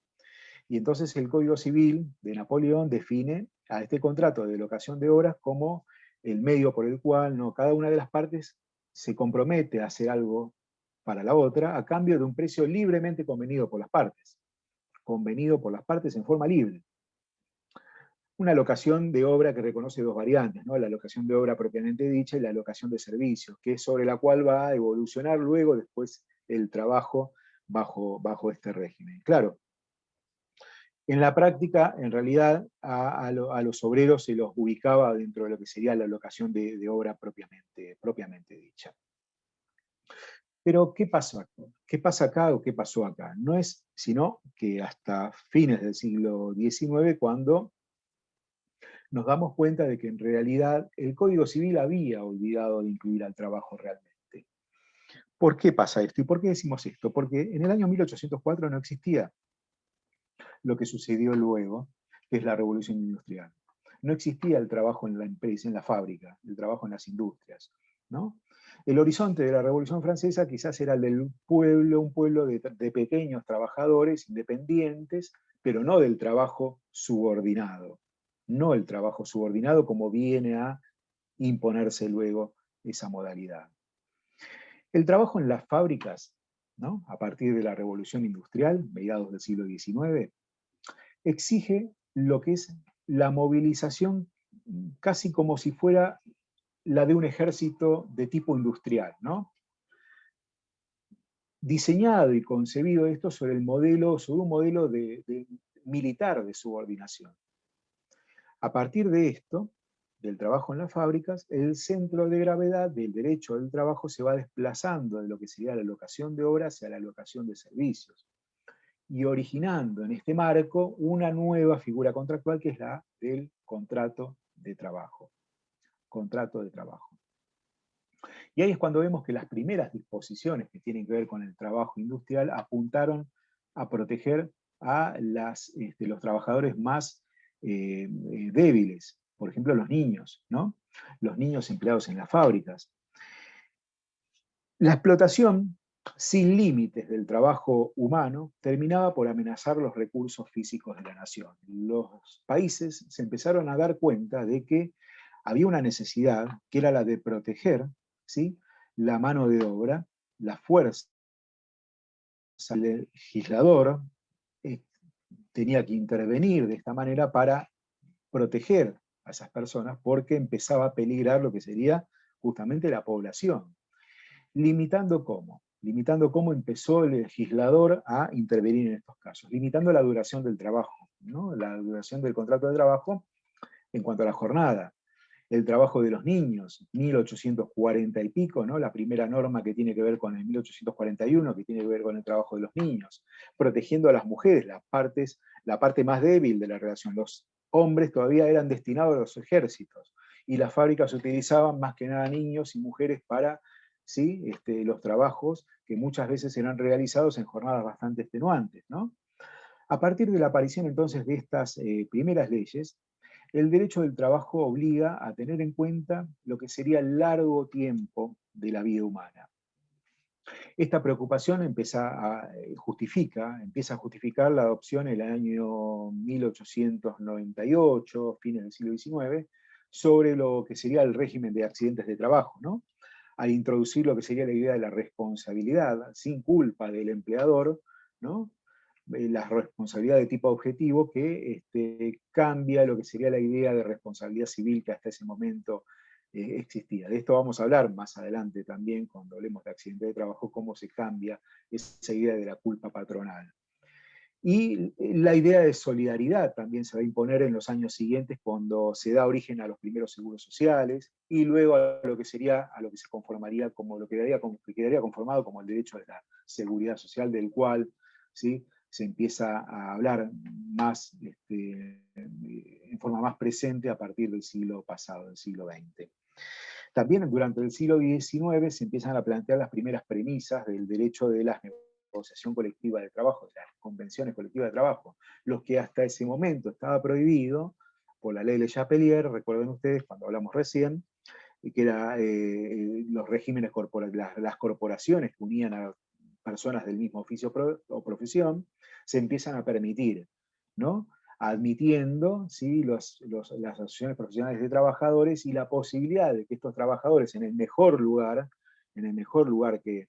Y entonces el Código Civil de Napoleón define a este contrato de locación de obras como el medio por el cual, ¿no?, cada una de las partes se compromete a hacer algo para la otra a cambio de un precio libremente convenido por las partes en forma libre. una alocación de obra que reconoce dos variantes, ¿no? La alocación de obra propiamente dicha y la alocación de servicios, que es sobre la cual va a evolucionar luego después el trabajo bajo este régimen. Claro, en la práctica, en realidad, a los obreros se los ubicaba dentro de lo que sería la alocación de obra propiamente dicha. Pero, ¿qué pasó acá? ¿Qué pasa acá o qué pasó acá? No es sino que hasta fines del siglo XIX, cuando nos damos cuenta de que en realidad el Código Civil había olvidado de incluir al trabajo realmente. ¿Por qué pasa esto? ¿Y por qué decimos esto? Porque en el año 1804 no existía lo que sucedió luego, que es la Revolución Industrial. No existía el trabajo en la empresa, en la fábrica, el trabajo en las industrias, ¿no? El horizonte de la Revolución Francesa quizás era el del pueblo, un pueblo de pequeños trabajadores independientes, pero no del trabajo subordinado. No el trabajo subordinado como viene a imponerse luego esa modalidad. El trabajo en las fábricas, ¿no? A partir de la Revolución Industrial, mediados del siglo XIX, exige lo que es la movilización casi como si fuera la de un ejército de tipo industrial, ¿no? Diseñado y concebido esto sobre un modelo militar de subordinación. A partir de esto, del trabajo en las fábricas, el centro de gravedad del derecho del trabajo se va desplazando de lo que sería la alocación de obras hacia la alocación de servicios, y originando en este marco una nueva figura contractual que es la del contrato de trabajo. Contrato de trabajo. Y ahí es cuando vemos que las primeras disposiciones que tienen que ver con el trabajo industrial apuntaron a proteger a los trabajadores más débiles, por ejemplo los niños, ¿no? Los niños empleados en las fábricas. La explotación sin límites del trabajo humano terminaba por amenazar los recursos físicos de la nación. Los países se empezaron a dar cuenta de que había una necesidad, que era la de proteger, ¿sí?, la mano de obra, la fuerza. El legislador tenía que intervenir de esta manera para proteger a esas personas, porque empezaba a peligrar lo que sería justamente la población. Limitando cómo. Limitando cómo empezó el legislador a intervenir en estos casos. Limitando la duración del trabajo, ¿no? La duración del contrato de trabajo en cuanto a la jornada. El trabajo de los niños, 1840 y pico, ¿no? La primera norma que tiene que ver con el 1841, que tiene que ver con el trabajo de los niños. Protegiendo a las mujeres, la parte más débil de la relación. Los hombres todavía eran destinados a los ejércitos, y las fábricas utilizaban más que nada niños y mujeres para, ¿sí?, los trabajos que muchas veces eran realizados en jornadas bastante extenuantes, ¿no? A partir de la aparición entonces de estas primeras leyes, el derecho del trabajo obliga a tener en cuenta lo que sería el largo tiempo de la vida humana. Esta preocupación empieza a justificar la adopción en el año 1898, fines del siglo XIX, sobre lo que sería el régimen de accidentes de trabajo, ¿no? Al introducir lo que sería la idea de la responsabilidad sin culpa del empleador, ¿no? La responsabilidad de tipo objetivo, que cambia lo que sería la idea de responsabilidad civil que hasta ese momento existía. De esto vamos a hablar más adelante también, cuando hablemos de accidente de trabajo, cómo se cambia esa idea de la culpa patronal. Y la idea de solidaridad también se va a imponer en los años siguientes, cuando se da origen a los primeros seguros sociales, y luego a lo que se conformaría como lo que quedaría conformado como el derecho de la seguridad social, del cual, ¿sí?, se empieza a hablar más, en forma más presente a partir del siglo pasado, del siglo XX. También durante el siglo XIX se empiezan a plantear las primeras premisas del derecho de la negociación colectiva de trabajo, de las convenciones colectivas de trabajo, los que hasta ese momento estaba prohibido por la ley de Chapelier, recuerden ustedes cuando hablamos recién, que era los regímenes las corporaciones que unían a personas del mismo oficio o profesión, se empiezan a permitir, ¿no?, admitiendo, ¿sí?, las asociaciones profesionales de trabajadores y la posibilidad de que estos trabajadores en el mejor lugar que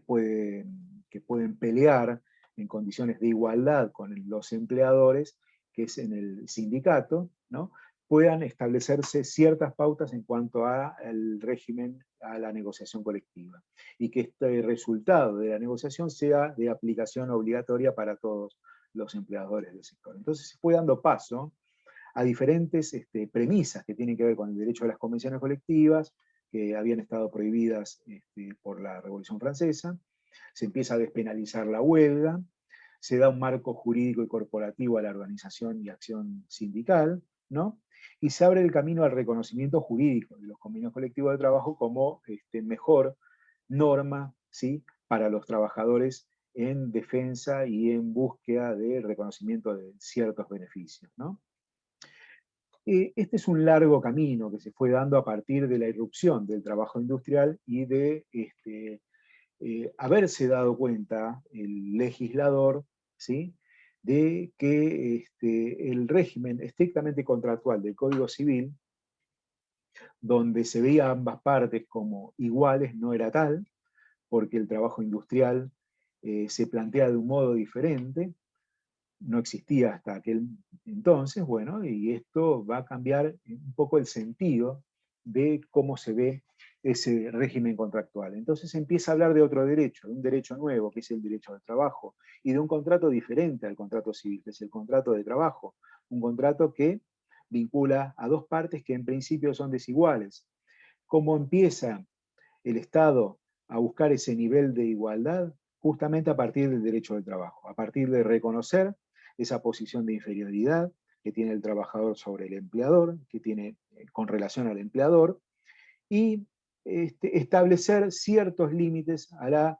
pueden pelear en condiciones de igualdad con los empleadores, que es en el sindicato, ¿no?, puedan establecerse ciertas pautas en cuanto al régimen, a la negociación colectiva, y que este resultado de la negociación sea de aplicación obligatoria para todos los empleadores del sector. Entonces se fue dando paso a diferentes premisas que tienen que ver con el derecho a las convenciones colectivas, que habían estado prohibidas por la Revolución Francesa. Se empieza a despenalizar la huelga, se da un marco jurídico y corporativo a la organización y acción sindical, ¿no?, y se abre el camino al reconocimiento jurídico de los convenios colectivos de trabajo como mejor norma, ¿sí?, para los trabajadores en defensa y en búsqueda de reconocimiento de ciertos beneficios, ¿no? Este es un largo camino que se fue dando a partir de la irrupción del trabajo industrial y de haberse dado cuenta el legislador, ¿sí?, de que el régimen estrictamente contractual del Código Civil, donde se veía a ambas partes como iguales, no era tal, porque el trabajo industrial se plantea de un modo diferente, no existía hasta aquel entonces, bueno, y esto va a cambiar un poco el sentido de cómo se ve ese régimen contractual. Entonces empieza a hablar de otro derecho, de un derecho nuevo, que es el derecho al trabajo, y de un contrato diferente al contrato civil, que es el contrato de trabajo, un contrato que vincula a dos partes que en principio son desiguales. ¿Cómo empieza el Estado a buscar ese nivel de igualdad? Justamente a partir del derecho del trabajo, a partir de reconocer esa posición de inferioridad que tiene el trabajador sobre el empleador, que tiene con relación al empleador, y establecer ciertos límites a la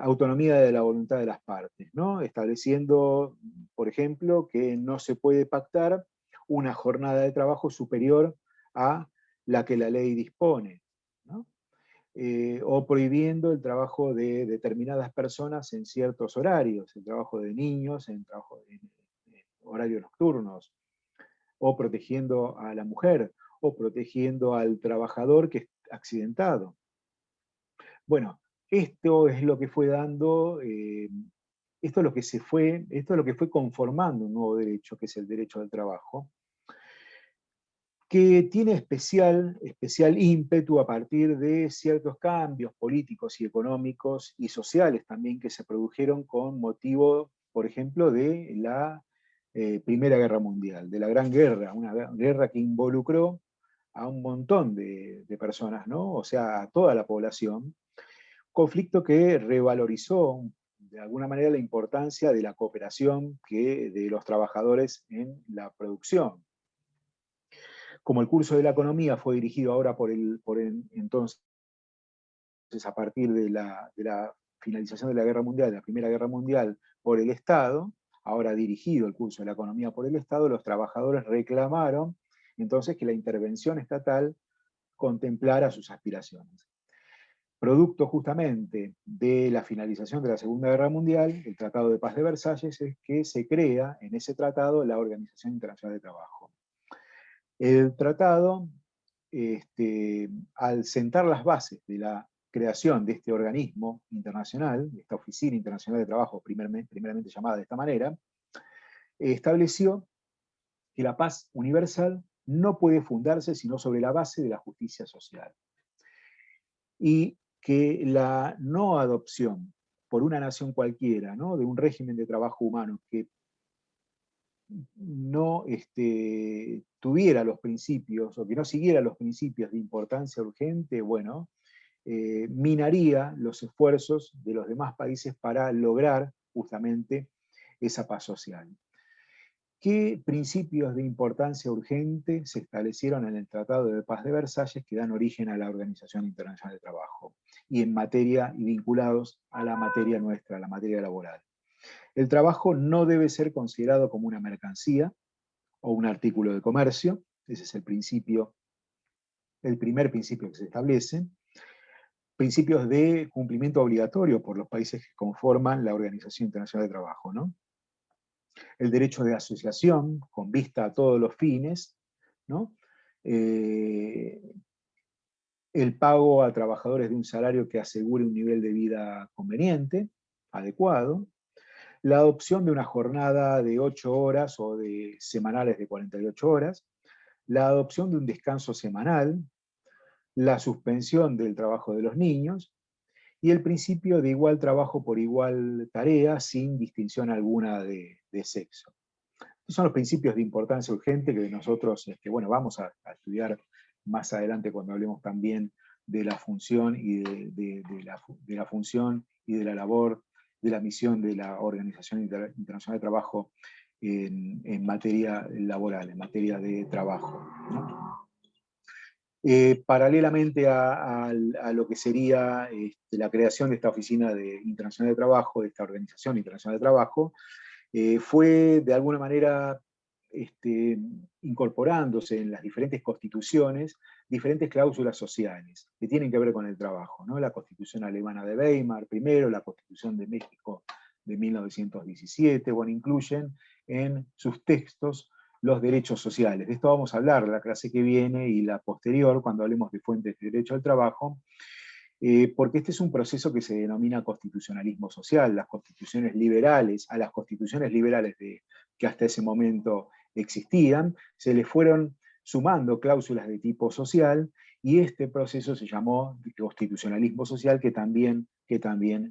autonomía de la voluntad de las partes, ¿no?, estableciendo, por ejemplo, que no se puede pactar una jornada de trabajo superior a la que la ley dispone, ¿no?, o prohibiendo el trabajo de determinadas personas en ciertos horarios, el trabajo de niños en horarios nocturnos, o protegiendo a la mujer, o protegiendo al trabajador que es accidentado. Bueno, esto es lo que fue dando, esto es lo que fue conformando un nuevo derecho, que es el derecho al trabajo, que tiene especial ímpetu a partir de ciertos cambios políticos y económicos y sociales también que se produjeron con motivo, por ejemplo, de la Primera Guerra Mundial, de la Gran Guerra, una guerra que involucró a un montón de personas, ¿no?, o sea, a toda la población, conflicto que revalorizó de alguna manera la importancia de la cooperación de los trabajadores en la producción. Como el curso de la economía fue dirigido ahora entonces, a partir de la finalización de la Guerra Mundial, de la Primera Guerra Mundial, por el Estado, ahora dirigido el curso de la economía por el Estado, los trabajadores reclamaron entonces que la intervención estatal contemplara sus aspiraciones. Producto justamente de la finalización de la Segunda Guerra Mundial, el Tratado de Paz de Versalles, es que se crea en ese tratado la Organización Internacional de Trabajo. El tratado, al sentar las bases de la creación de este organismo internacional, de esta Oficina Internacional de Trabajo, primeramente llamada de esta manera, estableció que la paz universal no puede fundarse sino sobre la base de la justicia social. Y que la no adopción por una nación cualquiera, ¿no?, de un régimen de trabajo humano que no tuviera los principios, o que no siguiera los principios de importancia urgente, bueno, minaría los esfuerzos de los demás países para lograr justamente esa paz social. ¿Qué principios de importancia urgente se establecieron en el Tratado de Paz de Versalles que dan origen a la Organización Internacional de Trabajo? Y en materia, y vinculados a la materia nuestra, a la materia laboral. El trabajo no debe ser considerado como una mercancía o un artículo de comercio, ese es el primer principio que se establece. Principios de cumplimiento obligatorio por los países que conforman la Organización Internacional de Trabajo, ¿no? El derecho de asociación, con vista a todos los fines, ¿no? El pago a trabajadores de un salario que asegure un nivel de vida conveniente, adecuado. la adopción de una jornada de 8 horas o de semanales de 48 horas, la adopción de un descanso semanal, la suspensión del trabajo de los niños y el principio de igual trabajo por igual tarea sin distinción alguna de sexo. Estos son los principios de importancia urgente que nosotros bueno, vamos a estudiar más adelante cuando hablemos también de la función y de la función y de la labor, de la misión de la Organización Internacional de Trabajo en materia laboral, en materia de trabajo, ¿no? Paralelamente a lo que sería la creación de esta Oficina Internacional de Trabajo, de esta Organización Internacional de Trabajo, fue de alguna manera incorporándose en las diferentes constituciones diferentes cláusulas sociales que tienen que ver con el trabajo, ¿no? La Constitución alemana de Weimar primero, la Constitución de México de 1917, bueno, incluyen en sus textos los derechos sociales. De esto vamos a hablar la clase que viene y la posterior, cuando hablemos de fuentes de derecho al trabajo, porque este es un proceso que se denomina constitucionalismo social. Las constituciones liberales, a las constituciones liberales que hasta ese momento existían, se les fueron sumando cláusulas de tipo social, y este proceso se llamó constitucionalismo social, que también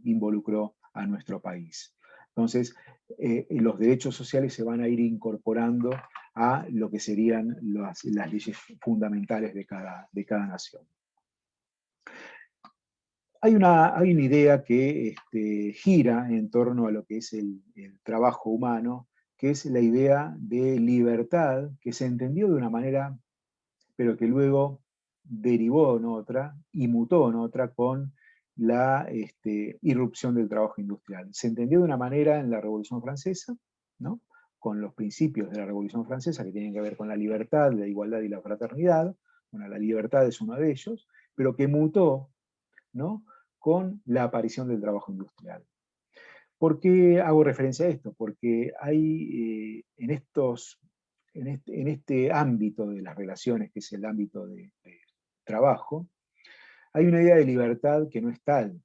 involucró a nuestro país. Entonces, los derechos sociales se van a ir incorporando a lo que serían las leyes fundamentales de cada nación. Hay una idea que gira en torno a lo que es el trabajo humano, que es la idea de libertad, que se entendió de una manera, pero que luego derivó en otra y mutó en otra con la irrupción del trabajo industrial. Se entendió de una manera en la Revolución Francesa, ¿no? Con los principios de la Revolución Francesa que tienen que ver con la libertad, la igualdad y la fraternidad. Bueno, la libertad es uno de ellos, pero que mutó, ¿no?, con la aparición del trabajo industrial. ¿Por qué hago referencia a esto? Porque hay en este ámbito de las relaciones, que es el ámbito de trabajo, hay una idea de libertad que no es tal.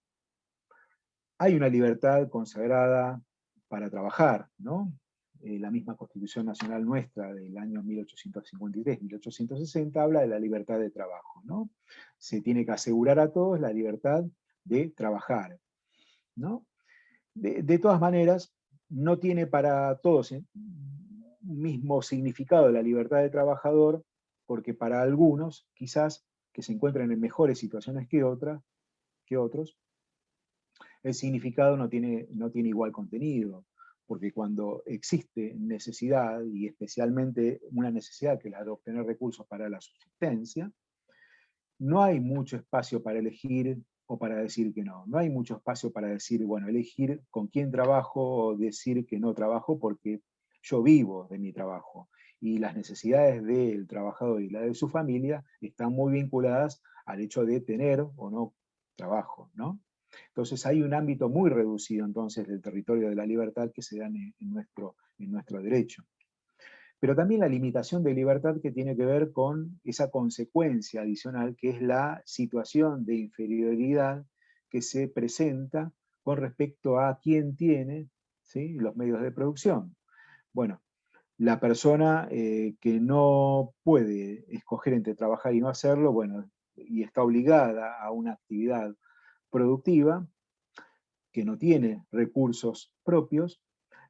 Hay una libertad consagrada para trabajar, ¿no? La misma Constitución Nacional nuestra del año 1853-1860 habla de la libertad de trabajo, ¿no? Se tiene que asegurar a todos la libertad de trabajar, ¿no? De todas maneras, no tiene para todos un mismo significado la libertad de trabajador, porque para algunos, quizás que se encuentran en mejores situaciones que otros, el significado no tiene igual contenido, porque cuando existe necesidad, y especialmente una necesidad que es la de obtener recursos para la subsistencia, no hay mucho espacio para elegir o para decir que no. No hay mucho espacio para decir, bueno, elegir con quién trabajo o decir que no trabajo, porque yo vivo de mi trabajo. Y las necesidades del trabajador y la de su familia están muy vinculadas al hecho de tener o no trabajo, ¿no? Entonces hay un ámbito muy reducido entonces del territorio de la libertad que se da en nuestro derecho. Pero también la limitación de libertad que tiene que ver con esa consecuencia adicional que es la situación de inferioridad que se presenta con respecto a quién tiene, ¿sí?, los medios de producción. Bueno, la persona que no puede escoger entre trabajar y no hacerlo, bueno, y está obligada a una actividad productiva, que no tiene recursos propios,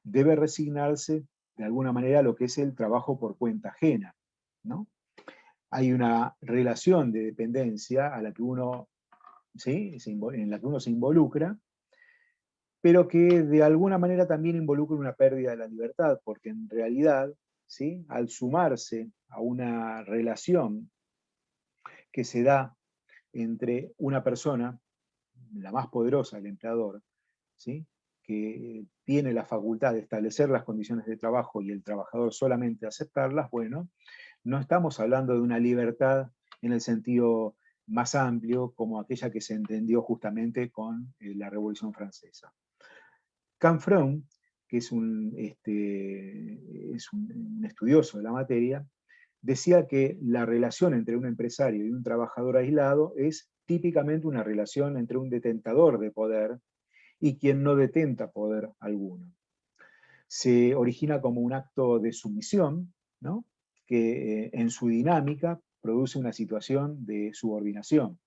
debe resignarse de alguna manera a lo que es el trabajo por cuenta ajena, ¿no? Hay una relación de dependencia a la que uno, ¿sí?, en la que uno se involucra, pero que de alguna manera también involucra una pérdida de la libertad, porque en realidad, ¿sí?, al sumarse a una relación que se da entre una persona, la más poderosa, el empleador, ¿sí?, que tiene la facultad de establecer las condiciones de trabajo y el trabajador solamente aceptarlas, bueno, no estamos hablando de una libertad en el sentido más amplio como aquella que se entendió justamente con la Revolución Francesa. Canfrón, que es un estudioso de la materia, decía que la relación entre un empresario y un trabajador aislado es típicamente una relación entre un detentador de poder y quien no detenta poder alguno. se origina como un acto de sumisión, ¿no? Que en su dinámica produce una situación de subordinación.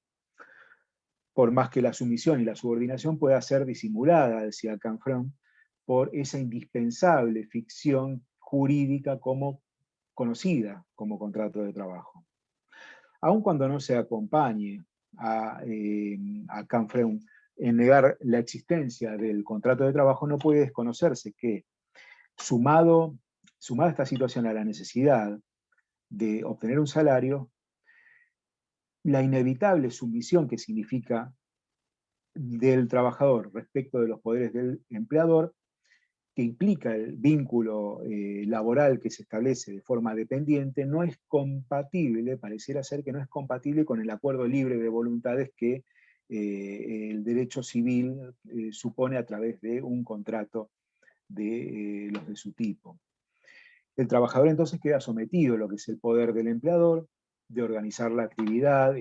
Por más que la sumisión y la subordinación pueda ser disimulada, decía Canfrón, por esa indispensable ficción jurídica como conocida como contrato de trabajo. Aun cuando no se acompañe a Canfrón en negar la existencia del contrato de trabajo, no puede desconocerse que, sumada esta situación a la necesidad de obtener un salario, la inevitable sumisión que significa del trabajador respecto de los poderes del empleador, que implica el vínculo laboral que se establece de forma dependiente, no es compatible, pareciera ser que no es compatible con el acuerdo libre de voluntades que el derecho civil supone a través de un contrato de los de su tipo. El trabajador entonces queda sometido a lo que es el poder del empleador, de organizar la actividad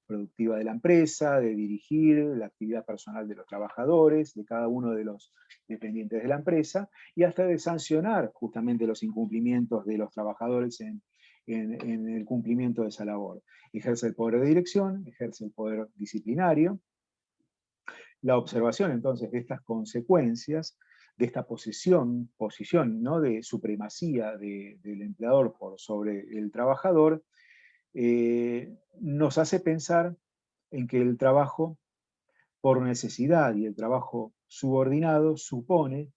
productiva de la empresa, de dirigir la actividad personal de los trabajadores, de cada uno de los dependientes de la empresa, y hasta de sancionar justamente los incumplimientos de los trabajadores en el cumplimiento de esa labor. Ejerce el poder de dirección, ejerce el poder disciplinario. La observación entonces de estas consecuencias, de esta posición, ¿no?, de supremacía del empleador por sobre el trabajador, nos hace pensar en que el trabajo por necesidad y el trabajo subordinado supone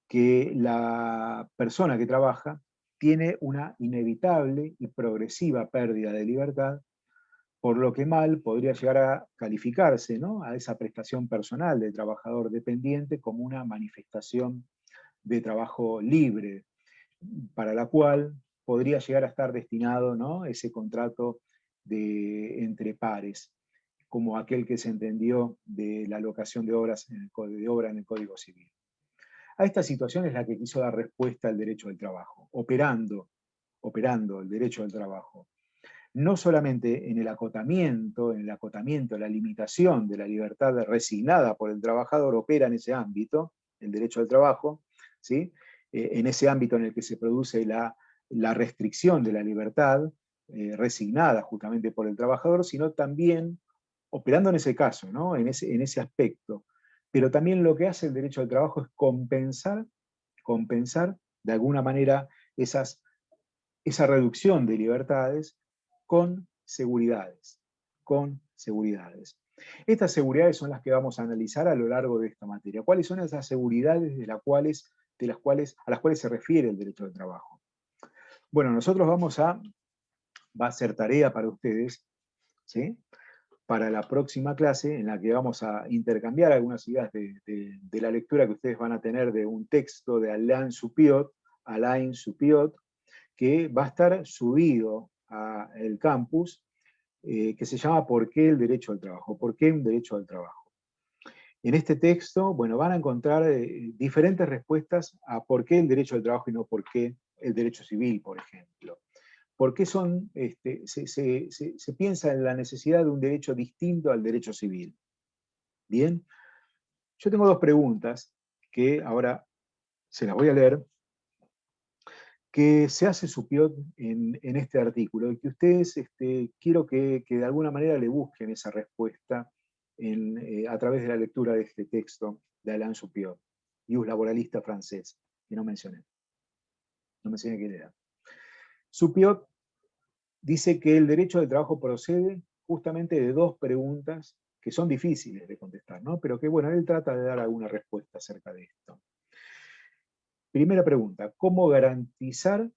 que la persona que trabaja tiene una inevitable y progresiva pérdida de libertad, por lo que mal podría llegar a calificarse, ¿no?, a esa prestación personal del trabajador dependiente como una manifestación de trabajo libre, para la cual podría llegar a estar destinado, ¿no?, ese contrato entre pares, como aquel que se entendió de la alocación de obra en el Código Civil. A esta situación es la que quiso dar respuesta el derecho del trabajo, operando el derecho del trabajo, no solamente en el acotamiento, la limitación de la libertad resignada por el trabajador opera en ese ámbito, el derecho del trabajo, ¿sí?, en ese ámbito en el que se produce la restricción de la libertad resignada justamente por el trabajador, sino también operando en ese caso, ¿no?, en ese aspecto. Pero también lo que hace el derecho al trabajo es compensar de alguna manera esa reducción de libertades con seguridades. Estas seguridades son las que vamos a analizar a lo largo de esta materia. ¿Cuáles son esas seguridades a las cuales se refiere el derecho del trabajo? Bueno, nosotros va a ser tarea para ustedes, ¿sí?, para la próxima clase, en la que vamos a intercambiar algunas ideas de la lectura que ustedes van a tener de un texto de Alain Supiot, que va a estar subido al campus, que se llama ¿Por qué el derecho al trabajo? ¿Por qué un derecho al trabajo? En este texto, bueno, van a encontrar diferentes respuestas a por qué el derecho al trabajo y no por qué el derecho civil, por ejemplo. ¿Por qué se piensa en la necesidad de un derecho distinto al derecho civil? Bien, yo tengo dos preguntas que ahora se las voy a leer, que se hace Supiot en este artículo, y que ustedes quiero que de alguna manera le busquen esa respuesta a través de la lectura de este texto de Alain Supiot, un laboralista francés, que no mencioné quién era. Supiot dice que el derecho del trabajo procede justamente de dos preguntas que son difíciles de contestar, ¿no?, pero que, bueno, él trata de dar alguna respuesta acerca de esto. Primera pregunta: ¿cómo garantizar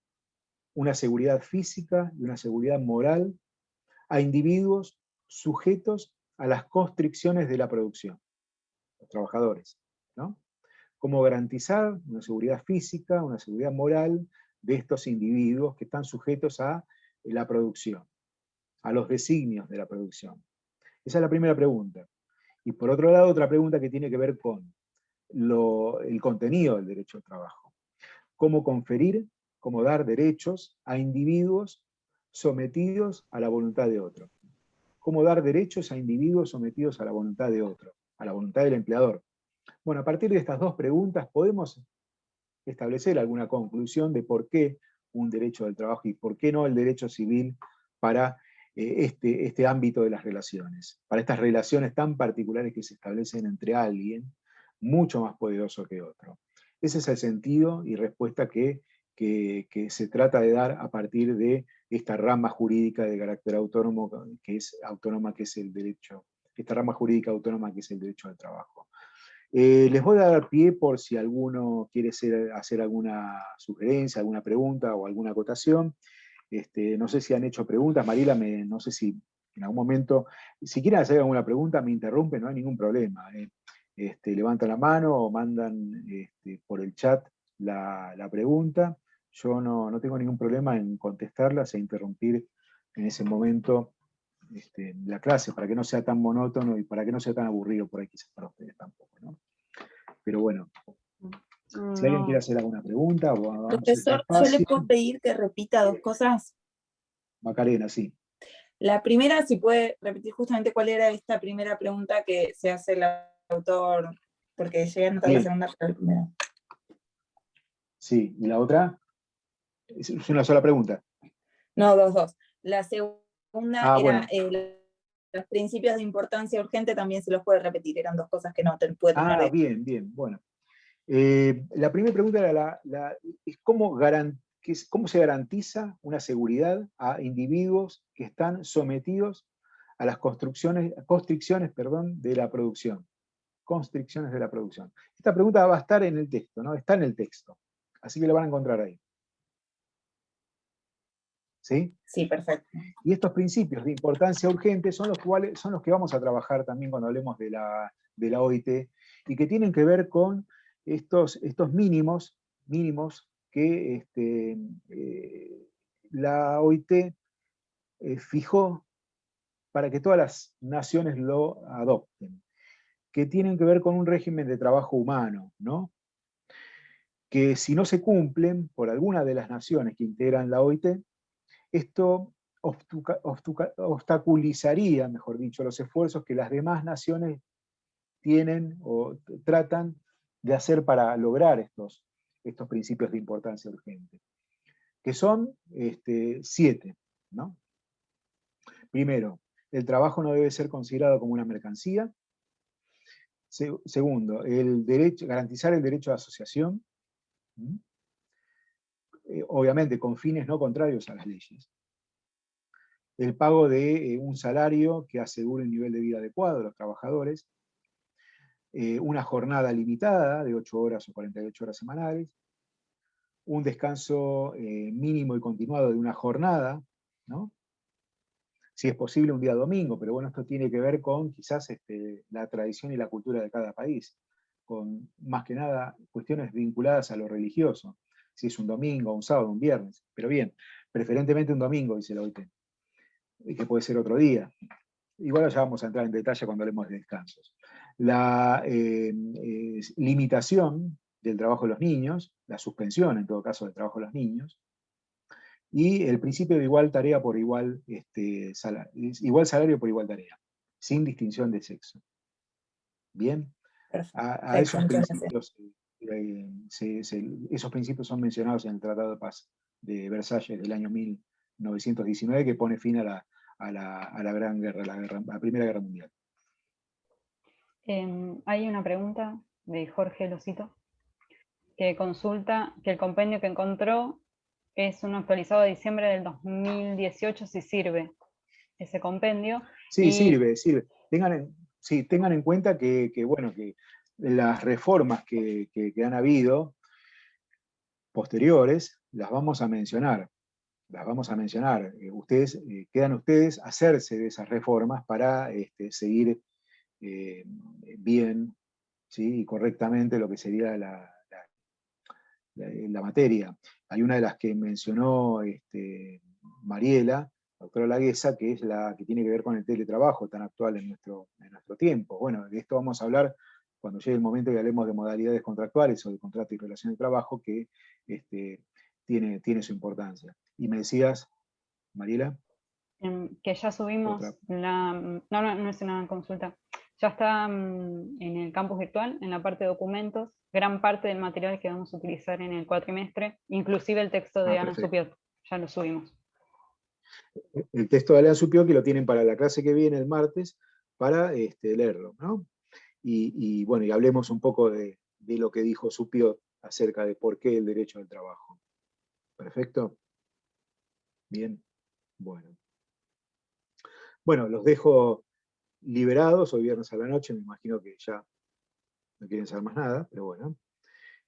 una seguridad física y una seguridad moral a individuos sujetos a las constricciones de la producción, los trabajadores, ¿no? ¿Cómo garantizar una seguridad física, una seguridad moral de estos individuos que están sujetos a la producción, a los designios de la producción? Esa es la primera pregunta. Y por otro lado, otra pregunta que tiene que ver con el contenido del derecho al trabajo. ¿Cómo conferir, cómo dar derechos a individuos sometidos a la voluntad de otro? ¿Cómo dar derechos a individuos sometidos a la voluntad de otro, a la voluntad del empleador? Bueno, a partir de estas dos preguntas podemos establecer alguna conclusión de por qué un derecho del trabajo y por qué no el derecho civil para este ámbito de las relaciones, para estas relaciones tan particulares que se establecen entre alguien mucho más poderoso que otro. Ese es el sentido y respuesta que se trata de dar a partir de esta rama jurídica de carácter autónomo que es autónoma, que es el derecho, esta rama jurídica autónoma que es el derecho al trabajo. Les voy a dar pie por si alguno quiere hacer alguna sugerencia, alguna pregunta o alguna acotación. No sé si han hecho preguntas, Mariela, no sé si en algún momento, si quieren hacer alguna pregunta, me interrumpen, no hay ningún problema. Levantan la mano o mandan por el chat la pregunta. Yo no tengo ningún problema en contestarlas e interrumpir en ese momento la clase, para que no sea tan monótono y para que no sea tan aburrido por ahí quizás para ustedes tampoco, ¿no? Pero bueno, si alguien quiere hacer alguna pregunta, vamos Profesor, yo le puedo pedir que repita 2 cosas. Macarena, sí. La primera, si puede repetir justamente cuál era esta primera pregunta que se hace el autor, porque llegué a notar la segunda, pero la primera. Sí, ¿y la otra? Es una sola pregunta. No, 2. La segunda era bueno. Los principios de importancia urgente, también se los puede repetir, eran 2 cosas que no te puede terminar de... Bien, bueno. La primera pregunta era es cómo se garantiza una seguridad a individuos que están sometidos a las constricciones de la producción. Constricciones de la producción. Esta pregunta va a estar en el texto, ¿no? Está en el texto. Así que la van a encontrar ahí. ¿Sí? Sí, perfecto. Y estos principios de importancia urgente son los que vamos a trabajar también cuando hablemos de la OIT, y que tienen que ver con estos mínimos que la OIT fijó para que todas las naciones lo adopten, que tienen que ver con un régimen de trabajo humano, ¿no? Que si no se cumplen por alguna de las naciones que integran la OIT, esto obstaculizaría, mejor dicho, los esfuerzos que las demás naciones tienen o tratan de hacer para lograr estos principios de importancia urgente, que son 7, ¿no? Primero, el trabajo no debe ser considerado como una mercancía. Segundo, garantizar el derecho de asociación, obviamente con fines no contrarios a las leyes. El pago de un salario que asegure un nivel de vida adecuado a los trabajadores, una jornada limitada de 8 horas o 48 horas semanales, un descanso mínimo y continuado de una jornada, ¿no? Si es posible un día domingo, pero bueno, esto tiene que ver con quizás la tradición y la cultura de cada país, con más que nada cuestiones vinculadas a lo religioso, si es un domingo, un sábado, un viernes, pero bien, preferentemente un domingo, dice la OIT, que puede ser otro día. Igual ya vamos a entrar en detalle cuando hablemos de descansos. La limitación del trabajo de los niños, la suspensión en todo caso del trabajo de los niños, y el principio de igual tarea por igual salario, igual salario por igual tarea, sin distinción de sexo. Bien, a esos principios, esos principios son mencionados en el Tratado de Paz de Versalles del año 1919, que pone fin a la Gran Guerra, la Primera Guerra Mundial. Hay una pregunta de Jorge Losito, que consulta que el compendio que encontró es uno actualizado de diciembre del 2018, si sirve ese compendio. Sí, sirve. Tengan en cuenta que las reformas que han habido posteriores las vamos a mencionar. Quedan ustedes hacerse de esas reformas para seguir bien, ¿sí? Y correctamente lo que sería la materia. Hay una de las que mencionó Mariela, la doctora Laguesa, que es la que tiene que ver con el teletrabajo tan actual en nuestro tiempo. Bueno, de esto vamos a hablar cuando llegue el momento que hablemos de modalidades contractuales o de contrato y relación de trabajo, que tiene su importancia. Y me decías, Mariela. Que ya subimos no es una consulta. ya está en el campus virtual, en la parte de documentos, gran parte del material que vamos a utilizar en el cuatrimestre, inclusive el texto de Ana Perfecto. Supiot, ya lo subimos. El texto de Ana Supiot que lo tienen para la clase que viene el martes, para leerlo, ¿no? Y bueno, y hablemos un poco de lo que dijo Supiot acerca de por qué el derecho al trabajo. ¿Perfecto? Bien, bueno. Bueno, los dejo liberados, hoy viernes a la noche, me imagino que ya no quieren saber más nada, pero bueno.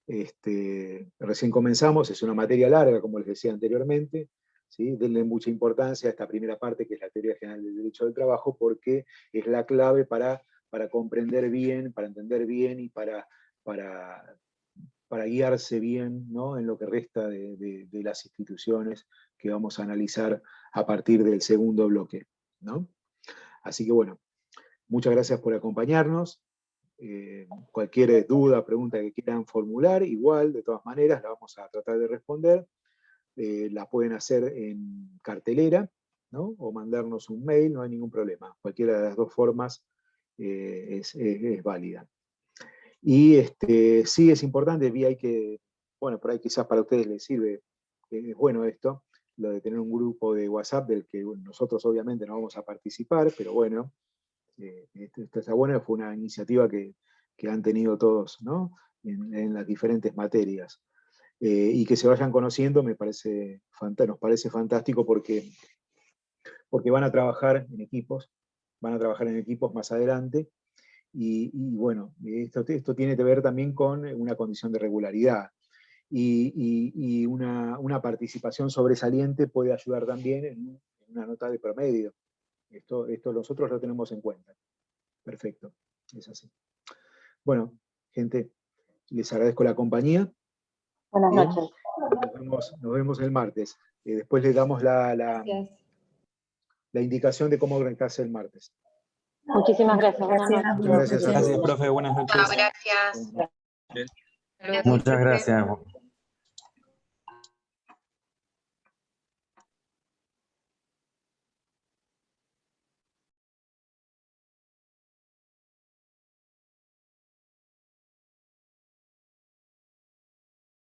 Recién comenzamos, es una materia larga, como les decía anteriormente, ¿sí? Denle mucha importancia a esta primera parte, que es la teoría general del derecho del trabajo, porque es la clave para comprender bien, para entender bien y para guiarse bien, ¿no? En lo que resta de las instituciones que vamos a analizar a partir del segundo bloque, ¿no? Así que bueno, muchas gracias por acompañarnos. Cualquier duda, pregunta que quieran formular, igual, de todas maneras, la vamos a tratar de responder. La pueden hacer en cartelera, ¿no? O mandarnos un mail, no hay ningún problema. Cualquiera de las dos formas es válida. Y sí es importante, hay que, bueno, por ahí quizás para ustedes les sirve, es bueno esto, lo de tener un grupo de WhatsApp del que nosotros obviamente no vamos a participar, pero bueno, esto está bueno, fue una iniciativa que han tenido todos, ¿no? En las diferentes materias. Y que se vayan conociendo nos parece fantástico porque van a trabajar en equipos, más adelante, y bueno, esto tiene que ver también con una condición de regularidad. Y una participación sobresaliente puede ayudar también en una nota de promedio. Esto nosotros lo tenemos en cuenta. Perfecto, es así. Bueno, gente, les agradezco la compañía. Buenas Bien. noches. Nos vemos el martes. Después les damos la Gracias. indicación de cómo conectarse el martes. Muchísimas gracias. Buenas Gracias. noches. Muchas gracias a Gracias, todos. profe, buenas noches. Chao, gracias. Bueno. Hasta luego, Muchas profe. gracias.